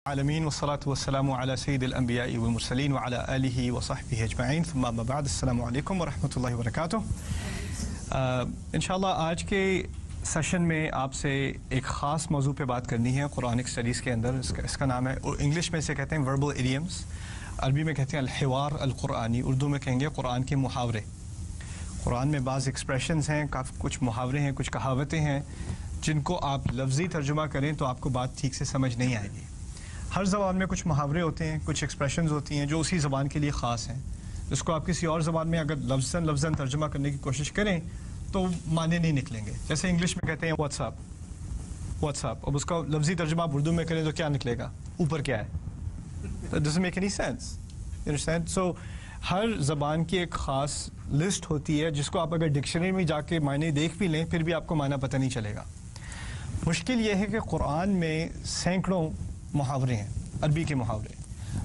العالمین والصلاة والسلام علی سید الانبیاء والمرسلین وعلی آلہ وصحبہ اجمعین ثم اما بعد السلام علیکم ورحمۃ اللہ وبرکاتہ۔ انشاءاللہ آج کے سیشن میں آپ سے ایک خاص موضوع پہ بات کرنی ہے قرآنک اسٹڈیز کے اندر۔ اس کا نام ہے، انگلش میں سے کہتے ہیں وربل ایڈیمز، عربی میں کہتے ہیں الحوار القرآنی، اردو میں کہیں گے قرآن کے محاورے۔ قرآن میں بعض ایکسپریشنز ہیں، کچھ محاورے ہیں، کچھ کہاوتیں ہیں جن کو آپ لفظی ترجمہ کریں تو آپ کو بات ٹھیک سے سمجھ نہیں آئے گی۔ ہر زبان میں کچھ محاورے ہوتے ہیں، کچھ ایکسپریشنز ہوتی ہیں جو اسی زبان کے لیے خاص ہیں، جس کو آپ کسی اور زبان میں اگر لفظاً ترجمہ کرنے کی کوشش کریں تو معنی نہیں نکلیں گے۔ جیسے انگلش میں کہتے ہیں واٹس اپ، اب اس کا لفظی ترجمہ آپ اردو میں کریں تو کیا نکلے گا؟ اوپر کیا ہے؟ It doesn't make any sense. You understand? So ہر زبان کی ایک خاص لسٹ ہوتی ہے جس کو آپ اگر ڈکشنری میں جا کے معنی دیکھ بھی لیں پھر بھی آپ کو معنی پتہ نہیں چلے گا۔ مشکل یہ ہے کہ قرآن میں سینکڑوں محاورے ہیں، عربی کے محاورے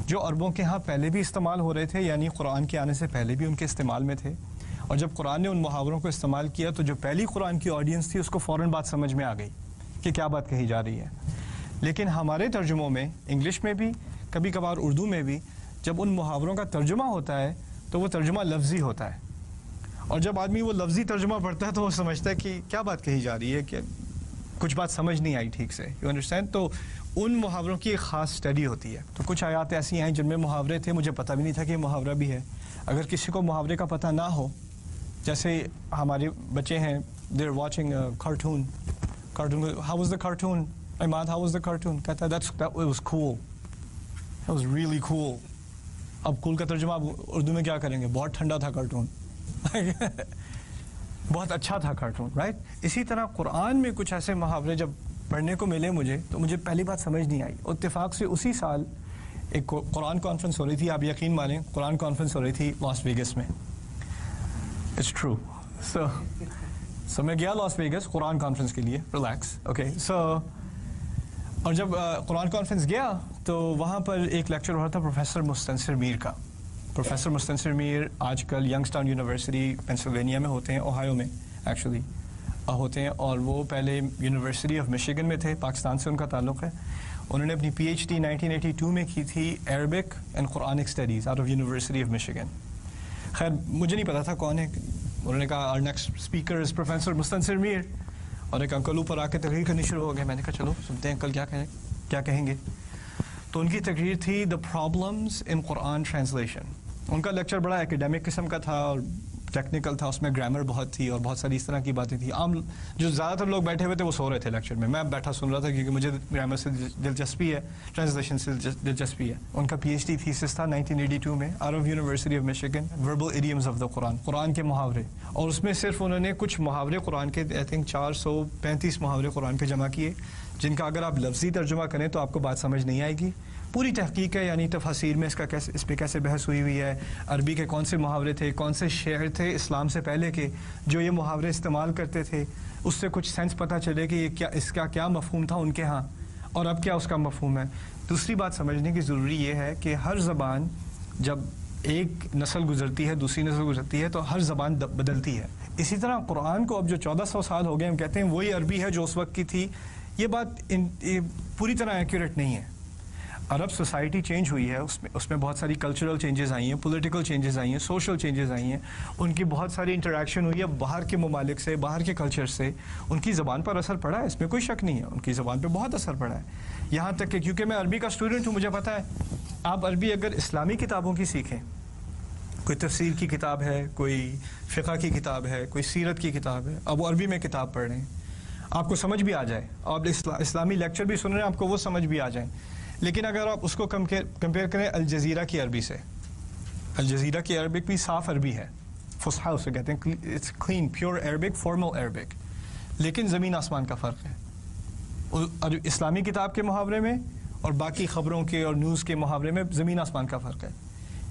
جو عربوں کے ہاں پہلے بھی استعمال ہو رہے تھے، یعنی قرآن کے آنے سے پہلے بھی ان کے استعمال میں تھے، اور جب قرآن نے ان محاوروں کو استعمال کیا تو جو پہلی قرآن کی آڈینس تھی اس کو فوراً بات سمجھ میں آ گئی کہ کیا بات کہی جا رہی ہے۔ لیکن ہمارے ترجموں میں، انگلش میں بھی کبھی کبھار اردو میں بھی، جب ان محاوروں کا ترجمہ ہوتا ہے تو وہ ترجمہ لفظی ہوتا ہے، اور جب آدمی وہ لفظی ترجمہ پڑھتا ہے تو وہ سمجھتا ہے کہ کیا بات کہی جا رہی ہے، کہ کچھ بات سمجھ نہیں آئی ٹھیک سے۔ You understand? تو ان محاوروں کی ایک خاص اسٹڈی ہوتی ہے۔ تو کچھ آیات ایسی ہیں جن میں محاورے تھے، مجھے پتہ بھی نہیں تھا کہ یہ محاورہ بھی ہے۔ اگر کسی کو محاورے کا پتہ نہ ہو، جیسے ہمارے بچے ہیں، they are watching cartoon, how was the cartoon Imad, how was the cartoon, کہتا ہے that was cool, that was really cool۔ اب کول کا ترجمہ آپ اردو میں کیا کریں گے؟ بہت ٹھنڈا تھا کارٹون، بہت اچھا تھا کارٹون، رائٹ؟ اسی طرح قرآن میں کچھ ایسے محاورے جب پڑھنے کو ملے مجھے تو مجھے پہلی بات سمجھ نہیں آئی۔ اتفاق سے اسی سال ایک قرآن کانفرنس ہو رہی تھی، آپ یقین مانیں قرآن کانفرنس ہو رہی تھی لاس ویگس میں۔ It's true. سو میں گیا لاس ویگس قرآن کانفرنس کے لیے، ریلیکس، اوکے۔ اور جب قرآن کانفرنس گیا تو وہاں پر ایک لیکچر ہو رہا تھا پروفیسر مستنصر میر کا۔ پروفیسر مستنصر میر آج کل ینگسٹاؤن یونیورسٹی پینسلوینیا میں ہوتے ہیں، اوہایو میں ایکچولی ہوتے ہیں، اور وہ پہلے یونیورسٹی آف مشیگن میں تھے، پاکستان سے ان کا تعلق ہے۔ انہوں نے اپنی پی ایچ ڈی 1982 میں کی تھی Arabic and Quranic studies out of university of Michigan. خیر مجھے نہیں پتا تھا کون ہے، انہوں نے کہا our next speaker is professor Mustansir Mir, اور ایک انکل اوپر آ کے تقریر کرنی شروع ہو گئے۔ میں نے کہا چلو سنتے ہیں انکل کیا کہیں گے۔ تو ان کی تقریر تھی the problems in Quran translation. ان کا لیکچر بڑا ایکیڈیمک قسم کا تھا اور ٹیکنیکل تھا، اس میں گرامر بہت تھی اور بہت ساری اس طرح کی باتیں تھیں۔ عام جو زیادہ تر لوگ بیٹھے ہوئے تھے وہ سو رہے تھے لیکچر میں، بیٹھا سن رہا تھا کیونکہ مجھے گرامر سے دلچسپی ہے، ٹرانسلیشن سے دلچسپی ہے۔ ان کا پی ایچ ڈی تھیسس تھا 1982 میں out of university of Michigan, verbal idioms of the Quran, Quran کے محاورے، اور اس میں صرف انہوں نے کچھ محاورے قرآن کے آئی تھنک 435 محاورے قرآن کے جمع کیے، جن کا اگر آپ لفظی ترجمہ کریں تو آپ کو بات سمجھ نہیں آئے گی۔ پوری تحقیق ہے، یعنی تفاسیر میں اس پہ کیسے بحث ہوئی ہے، عربی کے کون سے محاورے تھے، کون سے شعر تھے اسلام سے پہلے کے جو یہ محاورے استعمال کرتے تھے، اس سے کچھ سینس پتہ چلے کہ یہ اس کا کیا مفہوم تھا ان کے ہاں اور اب کیا اس کا مفہوم ہے۔ دوسری بات سمجھنے کی ضروری یہ ہے کہ ہر زبان جب ایک نسل گزرتی ہے دوسری نسل گزرتی ہے تو ہر زبان بدلتی ہے۔ اسی طرح قرآن کو اب جو 1400 سال ہو گئے ہم کہتے ہیں وہی عربی ہے جو اس وقت کی تھی، یہ بات پوری طرح ایکوریٹ نہیں ہے۔ عرب سوسائٹی چینج ہوئی ہے، اس میں بہت ساری کلچرل چینجز آئی ہیں، پولیٹیکل چینجز آئی ہیں، سوشل چینجز آئی ہیں، ان کی بہت ساری انٹریکشن ہوئی ہے باہر کے ممالک سے، باہر کے کلچر سے، ان کی زبان پر اثر پڑا ہے، اس میں کوئی شک نہیں ہے، ان کی زبان پہ بہت اثر پڑا ہے۔ یہاں تک کہ کیونکہ میں عربی کا اسٹوڈنٹ ہوں مجھے پتہ ہے، آپ عربی اگر اسلامی کتابوں کی سیکھیں، کوئی تفسیر کی کتاب ہے، کوئی فقہ کی کتاب ہے، کوئی سیرت کی کتاب ہے، اب وہ عربی میں کتاب پڑھ رہے ہیں، آپ کو سمجھ بھی آ جائے، آپ اسلامی لیکچر بھی سن رہے ہیں آپ کو وہ سمجھ بھی آ جائیں، لیکن اگر آپ اس کو کمپیئر کریں الجزیرہ کی عربی سے، الجزیرہ کی عربک بھی صاف عربی ہے، فصحیٰ اسے کہتے ہیں، it's clean pure Arabic, formal Arabic, لیکن زمین آسمان کا فرق ہے۔ اسلامی کتاب کے محاورے میں اور باقی خبروں کے اور نیوز کے محاورے میں زمین آسمان کا فرق ہے،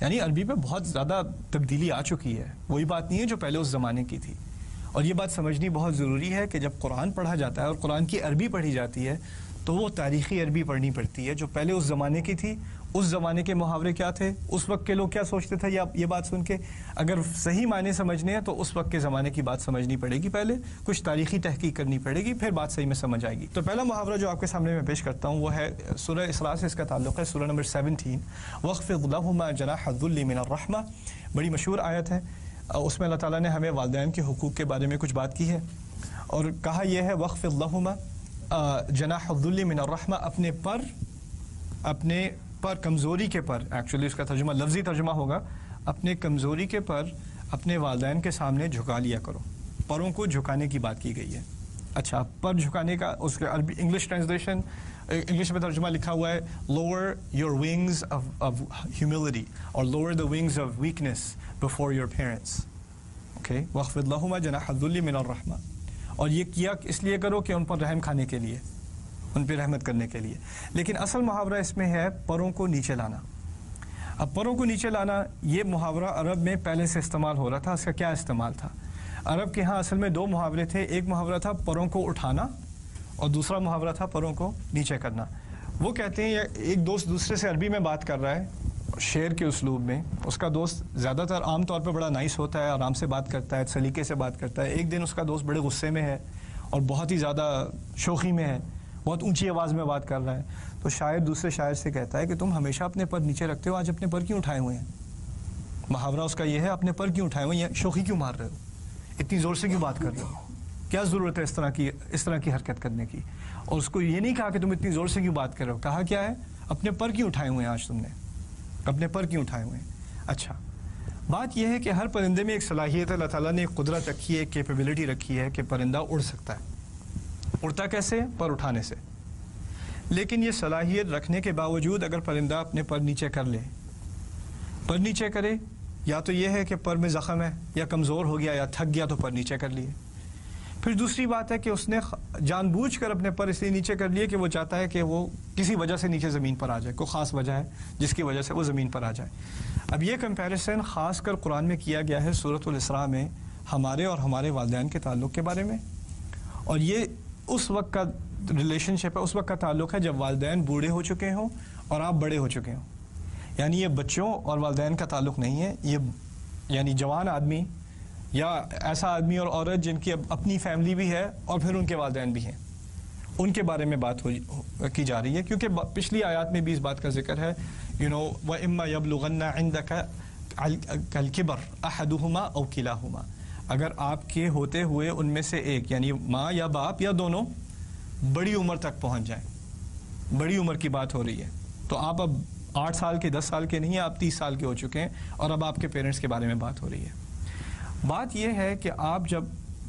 یعنی عربی میں بہت زیادہ تبدیلی آ چکی ہے، وہی بات نہیں ہے جو پہلے اس زمانے کی تھی۔ اور یہ بات سمجھنی بہت ضروری ہے کہ جب قرآن پڑھا جاتا ہے اور قرآن کی عربی پڑھی جاتی ہے تو وہ تاریخی عربی پڑھنی پڑتی ہے جو پہلے اس زمانے کی تھی. اس زمانے کے محاورے کیا تھے, اس وقت کے لوگ کیا سوچتے تھے, یہ بات سن کے اگر صحیح معنی سمجھنے ہیں تو اس وقت کے زمانے کی بات سمجھنی پڑے گی, پہلے کچھ تاریخی تحقیق کرنی پڑے گی, پھر بات صحیح میں سمجھ آئے گی. تو پہلا محاورہ جو آپ کے سامنے میں پیش کرتا ہوں وہ ہے سورہ اسراء سے اس کا تعلق ہے, سورہ نمبر 17 وَاخْفِضْ لَهُمَا جَنَاحَ الذُّلِّ مِنَ الرَّحْمَةِ. بڑی مشہور آیت ہے, اس میں اللہ تعالیٰ نے ہمیں والدین کے حقوق کے بارے میں کچھ بات کی ہے اور کہا یہ ہے وَاخْفِضْ لَهُمَا جَنَاحَ الذُّلِّ مِنَ الرَّحْمَةِ, اپنے پر کمزوری کے پر, ایکچولی اس کا ترجمہ لفظی ترجمہ ہوگا اپنے کمزوری کے پر اپنے والدین کے سامنے جھکا لیا کرو. پروں کو جھکانے کی بات کی گئی ہے. اچھا, پر جھکانے کا اس کے عربی انگلش ٹرانسلیشن, انگلش میں ترجمہ لکھا ہوا ہے lower your wings of humility or lower the wings of weakness before your parents. okay, وَاخْفِضْ لَهُمَا جَنَاحَ الذُّلِّ مِنَ الرَّحْمَةِ. اور یہ کیا اس لیے کرو کہ ان پر رحم کھانے کے لیے, ان پہ رحمت کرنے کے لیے. لیکن اصل محاورہ اس میں ہے پروں کو نیچے لانا. اب پروں کو نیچے لانا یہ محاورہ عرب میں پہلے سے استعمال ہو رہا تھا. اس کا کیا استعمال تھا؟ عرب کے ہاں اصل میں دو محاورے تھے. ایک محاورہ تھا پروں کو اٹھانا اور دوسرا محاورہ تھا پروں کو نیچے کرنا. وہ کہتے ہیں ایک دوست دوسرے سے عربی میں بات کر رہا ہے شعر کے اسلوب میں, اس کا دوست زیادہ تر عام طور پہ بڑا نائس ہوتا ہے, آرام سے بات کرتا ہے, سلیقے سے بات کرتا ہے. ایک دن اس کا دوست بڑے غصے میں ہے اور بہت ہی زیادہ شوخی میں ہے, بہت اونچی آواز میں بات کر رہا ہے. تو شاعر دوسرے شاعر سے کہتا ہے کہ تم ہمیشہ اپنے پر نیچے رکھتے ہو, آج اپنے پر کیوں اٹھائے ہوئے ہیں؟ محاورہ اس کا یہ ہے اپنے پر کیوں اٹھائے ہوئے ہیں, شوخی کیوں مار رہے ہو, اتنی زور سے کیوں بات کر رہے ہو, کیا ضرورت ہے اس طرح کی حرکت کرنے کی. اور اس کو یہ نہیں کہا کہ تم اتنی زور سے کیوں بات کر رہے ہو, کہا کیا ہے اپنے پر کیوں اٹھائے ہوئے ہیں, آج تم نے اپنے پر کیوں اٹھائے ہوئے ہیں. اچھا, بات یہ ہے کہ ہر پرندے میں ایک صلاحیت ہے, اللہ تعالیٰ نے ایک قدرت رکھی ہے, ایک کیپیبلٹی رکھی ہے کہ پرندہ اڑ سکتا ہے. اڑتا کیسے؟ پر اٹھانے سے. لیکن یہ صلاحیت رکھنے کے باوجود اگر پرندہ اپنے پر نیچے کر لے, پر نیچے کرے, یا تو یہ ہے کہ پر میں زخم ہے یا کمزور ہو گیا یا تھک گیا تو پر نیچے کر لیے. پھر دوسری بات ہے کہ اس نے جان بوجھ کر اپنے پر اس لیے نیچے کر لیے کہ وہ چاہتا ہے کہ وہ کسی وجہ سے نیچے زمین پر آ جائے, کوئی خاص وجہ ہے جس کی وجہ سے وہ زمین پر آ جائے. اب یہ کمپیریسن خاص کر قرآن میں کیا گیا ہے سورۃ الاسراء میں ہمارے اور ہمارے والدین کے تعلق کے بارے میں, اور یہ اس وقت کا ریلیشن شپ ہے, اس وقت کا تعلق ہے جب والدین بوڑھے ہو چکے ہوں اور آپ بڑے ہو چکے ہوں. یعنی یہ بچوں اور والدین کا تعلق نہیں ہے, یہ یعنی جوان آدمی یا ایسا آدمی اور عورت جن کی اپنی فیملی بھی ہے اور پھر ان کے والدین بھی ہیں, ان کے بارے میں بات کی جا رہی ہے. کیونکہ پچھلی آیات میں بھی اس بات کا ذکر ہے, وَإِمَّا يَبْلُغَنَّ عِنْدَكَ الْكِبَرَ أَحَدُهُمَا أَوْ كِلَاهُمَا, اگر آپ کے ہوتے ہوئے ان میں سے ایک یعنی ماں یا باپ یا دونوں بڑی عمر تک پہنچ جائیں, بڑی عمر کی بات ہو رہی ہے, تو آپ اب 8 سال کے 10 سال کے نہیں ہیں, آپ 30 سال کے ہو چکے ہیں اور اب آپ کے پیرنٹس کے بارے میں بات ہو رہی ہے. بات یہ ہے کہ آپ جب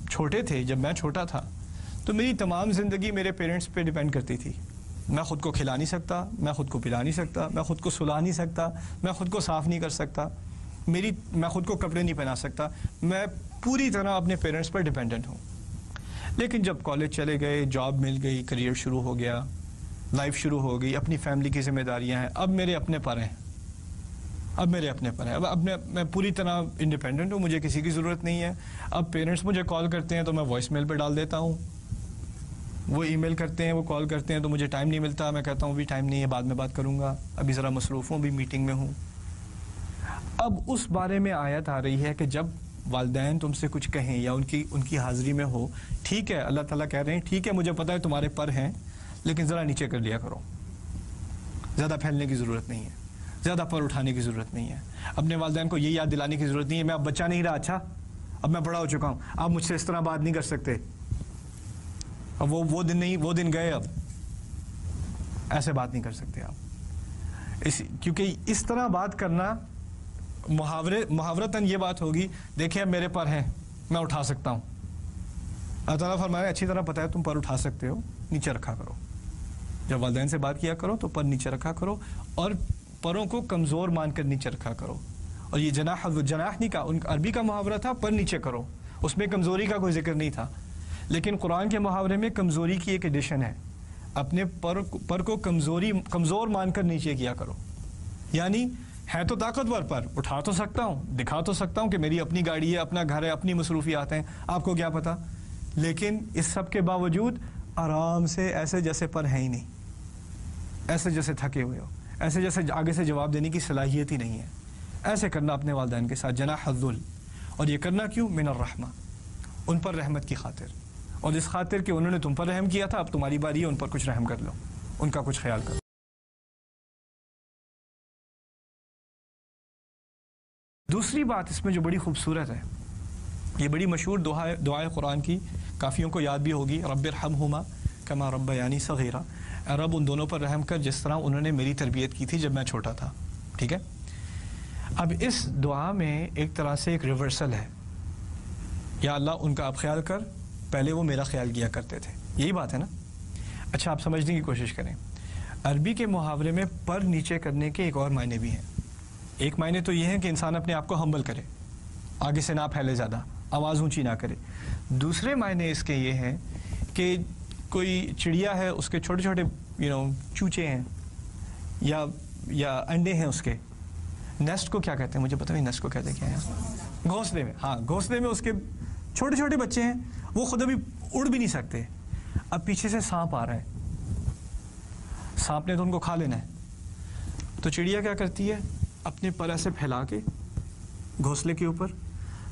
چھوٹے تھے, جب میں چھوٹا تھا تو میری تمام زندگی میرے پیرنٹس پہ ڈیپینڈ کرتی تھی. میں خود کو کھلا نہیں سکتا, میں خود کو پلا نہیں سکتا, میں خود کو سلا نہیں سکتا, میں خود کو صاف نہیں کر سکتا, میں خود کو کپڑے نہیں پہنا سکتا, میں پوری طرح اپنے پیرنٹس پر ڈیپینڈنٹ ہوں. لیکن جب کالج چلے گئے, جاب مل گئی, کریئر شروع ہو گیا, لائف شروع ہو گئی, اپنی فیملی کی ذمہ داریاں ہیں, اب میرے اپنے پر ہیں, اب میں پوری طرح انڈیپینڈنٹ ہوں, مجھے کسی کی ضرورت نہیں ہے. اب پیرنٹس مجھے کال کرتے ہیں تو میں وائس میل پہ ڈال دیتا ہوں, وہ ای میل کرتے ہیں, وہ کال کرتے ہیں تو مجھے ٹائم نہیں ملتا, میں کہتا ہوں بھی ٹائم نہیں ہے, بعد میں بات کروں گا, ابھی ذرا مصروف ہوں, بھی میٹنگ میں ہوں. اب اس بارے میں آیت آ رہی ہے کہ جب والدین تم سے کچھ کہیں یا ان کی حاضری میں ہو, ٹھیک ہے, اللہ تعالیٰ کہہ رہے ہیں ٹھیک ہے مجھے پتہ ہے تمہارے پر ہیں, لیکن ذرا نیچے کر لیا کرو, زیادہ پھیلنے کی ضرورت نہیں ہے, زیادہ پر اٹھانے کی ضرورت نہیں ہے. اپنے والدین کو یہ یاد دلانے کی ضرورت نہیں ہے میں اب بچہ نہیں رہا, اچھا اب میں بڑا ہو چکا ہوں, آپ مجھ سے اس طرح بات نہیں کر سکتے, اب وہ دن نہیں, وہ دن گئے, اب ایسے بات نہیں کر سکتے آپ. کیونکہ اس طرح بات کرنا محاورتاً یہ بات ہوگی دیکھیں اب میرے پر ہیں, میں اٹھا سکتا ہوں. اللہ تعالیٰ فرمایا اچھی طرح پتہ ہے تم پر اٹھا سکتے ہو, نیچے رکھا کرو. جب والدین سے بات کیا کرو تو پر نیچے رکھا کرو, اور پروں کو کمزور مان کر نیچے رکھا کرو. اور یہ جناح نہیں کا ان عربی کا محاورہ تھا, پر نیچے کرو, اس میں کمزوری کا کوئی ذکر نہیں تھا. لیکن قرآن کے محاورے میں کمزوری کی ایک ایڈیشن ہے, اپنے پر کو کمزور مان کر نیچے کیا کرو. یعنی ہے تو طاقتور, پر اٹھا تو سکتا ہوں, دکھا تو سکتا ہوں کہ میری اپنی گاڑی ہے, اپنا گھر ہے, اپنی مصروفیات ہیں, آپ کو کیا پتہ. لیکن اس سب کے باوجود آرام سے، ایسے جیسے پر ہیں ہی نہیں، ایسے جیسے تھکے ہوئے ہو، ایسے جیسے آگے سے جواب دینے کی صلاحیت ہی نہیں ہے، ایسے کرنا اپنے والدین کے ساتھ جناح الذل. اور یہ کرنا کیوں؟ من الرحمہ، ان پر رحمت کی خاطر، اور اس خاطر کہ انہوں نے تم پر رحم کیا تھا، اب تمہاری باری ہے ان پر کچھ رحم کر لو، ان کا کچھ خیال کرو. دوسری بات اس میں جو بڑی خوبصورت ہے، یہ بڑی مشہور دعائے قرآن کی کافیوں کو یاد بھی ہوگی، رب ارحمہما کما ربیانی صغیرا، اے رب ان دونوں پر رحم کر جس طرح انہوں نے میری تربیت کی تھی جب میں چھوٹا تھا. ٹھیک ہے. اب اس دعا میں ایک طرح سے ایک ریورسل ہے، یا اللہ ان کا آپ خیال کر، پہلے وہ میرا خیال کیا کرتے تھے، یہی بات ہے نا. اچھا آپ سمجھنے کی کوشش کریں، عربی کے محاورے میں پر نیچے کرنے کے ایک اور معنی بھی ہیں. ایک معنی تو یہ ہے کہ انسان اپنے آپ کو ہمبل کرے، آگے سے نہ پھیلے زیادہ، آواز اونچی نہ کرے. دوسرے معنی اس کے یہ ہیں کہ کوئی چڑیا ہے، اس کے چھوٹے چھوٹے چوچے ہیں یا انڈے ہیں، اس کے نیسٹ کو کیا کہتے ہیں مجھے پتہ نہیں، نیسٹ کو کہتے کیا ہے، گھونسلے میں. ہاں گھونسلے میں اس کے چھوٹے چھوٹے بچے ہیں، وہ خود ابھی اڑ بھی نہیں سکتے. اب پیچھے سے سانپ آ رہا ہے، سانپ نے تو ان کو کھا لینا ہے، تو چڑیا کیا کرتی ہے، اپنے پر ایسے پھیلا کے گھونسلے کے اوپر،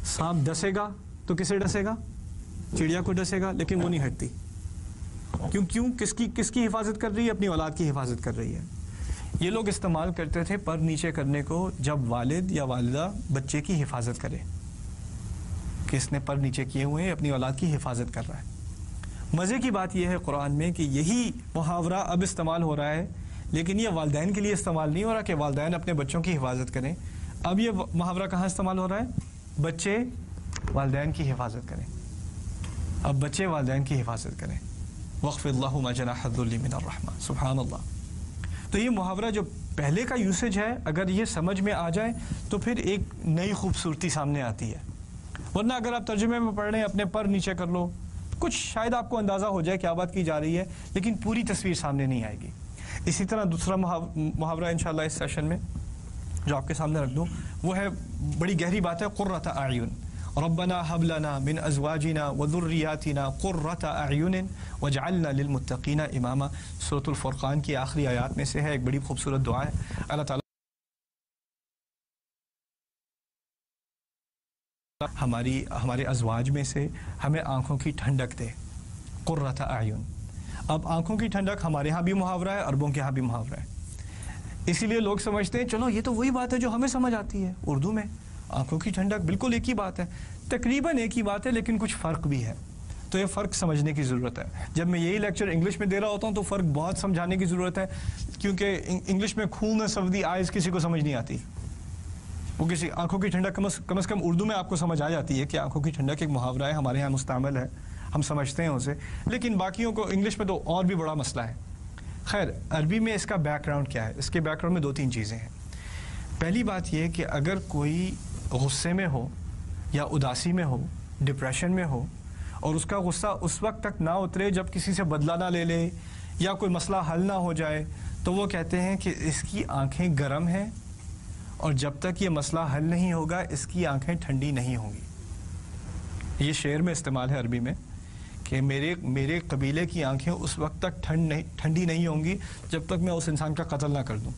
سانپ ڈسے گا تو کسے ڈسے گا؟ چڑیا کو ڈسے گا، لیکن وہ نہیں ہٹتی. کیوں؟ کس کی حفاظت کر رہی ہے؟ اپنی اولاد کی حفاظت کر رہی ہے. یہ لوگ استعمال کرتے تھے پر نیچے کرنے کو جب والد یا والدہ بچے کی حفاظت کرے، کہ اس نے پر نیچے کیے ہوئے ہیں، اپنی اولاد کی حفاظت کر رہا ہے. مزے کی بات یہ ہے قرآن میں کہ یہی محاورہ اب استعمال ہو رہا ہے، لیکن یہ والدین کے لیے استعمال نہیں ہو رہا کہ والدین اپنے بچوں کی حفاظت کریں. اب یہ محاورہ کہاں استعمال ہو رہا ہے؟ بچے والدین کی حفاظت کریں. اب بچے والدین کی حفاظت کریں. وَاخْفِضْ لَهُمَا جَنَاحَ الذُّلِّ مِنَ الرَّحْمَةِ. سبحان اللہ. تو یہ محاورہ جو پہلے کا یوسیج ہے، اگر یہ سمجھ میں آ جائے تو پھر ایک نئی خوبصورتی سامنے آتی ہے. ورنہ اگر آپ ترجمے میں پڑھ رہے ہیں اپنے پر نیچے کر لو، کچھ شاید آپ کو اندازہ ہو جائے کیا بات کی جا رہی ہے، لیکن پوری تصویر سامنے نہیں آئے گی. اسی طرح دوسرا محاورہ انشاءاللہ اس سیشن میں جو آپ کے سامنے رکھ دوں، وہ ہے بڑی گہری بات ہے، قرۃ اعین. ربنا هب لنا من ازواجنا وذرياتنا قرۃ اعین واجعلنا للمتقین اماما. سورۃ الفرقان کی آخری آیات میں سے ہے، ایک بڑی خوبصورت دعا ہے. اللہ تعالیٰ ہمارے ازواج میں سے ہمیں آنکھوں کی ٹھنڈک دے. قرۃ اعین. اب آنکھوں کی ٹھنڈک ہمارے ہاں بھی محاورہ ہے، عربوں کے ہاں بھی محاورہ ہے. اسی لیے لوگ سمجھتے ہیں چلو یہ تو وہی بات ہے جو ہمیں سمجھ آتی ہے اردو میں. آنکھوں کی ٹھنڈک بالکل ایک ہی بات ہے، تقریباً ایک ہی بات ہے، لیکن کچھ فرق بھی ہے. تو یہ فرق سمجھنے کی ضرورت ہے. جب میں یہی لیکچر انگلش میں دے رہا ہوتا ہوں تو فرق بہت سمجھانے کی ضرورت ہے، کیونکہ انگلش میں coolness of the eyes کسی کو سمجھ نہیں آتی. وہ کسی آنکھوں کی ٹھنڈک کم از کم اردو میں آپ کو سمجھ آ جاتی ہے کہ آنکھوں کی ٹھنڈک ایک محاورہ ہے، ہمارے یہاں مستعمل ہے، ہم سمجھتے ہیں اسے. لیکن باقیوں کو انگلش میں تو اور بھی بڑا مسئلہ ہے. خیر، عربی میں اس کا بیک گراؤنڈ کیا ہے؟ اس کے بیک گراؤنڈ میں 2-3 چیزیں ہیں. پہلی بات یہ کہ اگر کوئی غصے میں ہو یا اداسی میں ہو، ڈپریشن میں ہو، اور اس کا غصہ اس وقت تک نہ اترے جب کسی سے بدلہ نہ لے لے یا کوئی مسئلہ حل نہ ہو جائے، تو وہ کہتے ہیں کہ اس کی آنکھیں گرم ہیں، اور جب تک یہ مسئلہ حل نہیں ہوگا اس کی آنکھیں ٹھنڈی نہیں ہوں گی. یہ شعر میں استعمال ہے عربی میں کہ میرے قبیلے کی آنکھیں اس وقت تک ٹھنڈی نہیں ہوں گی جب تک میں اس انسان کا قتل نہ کر دوں.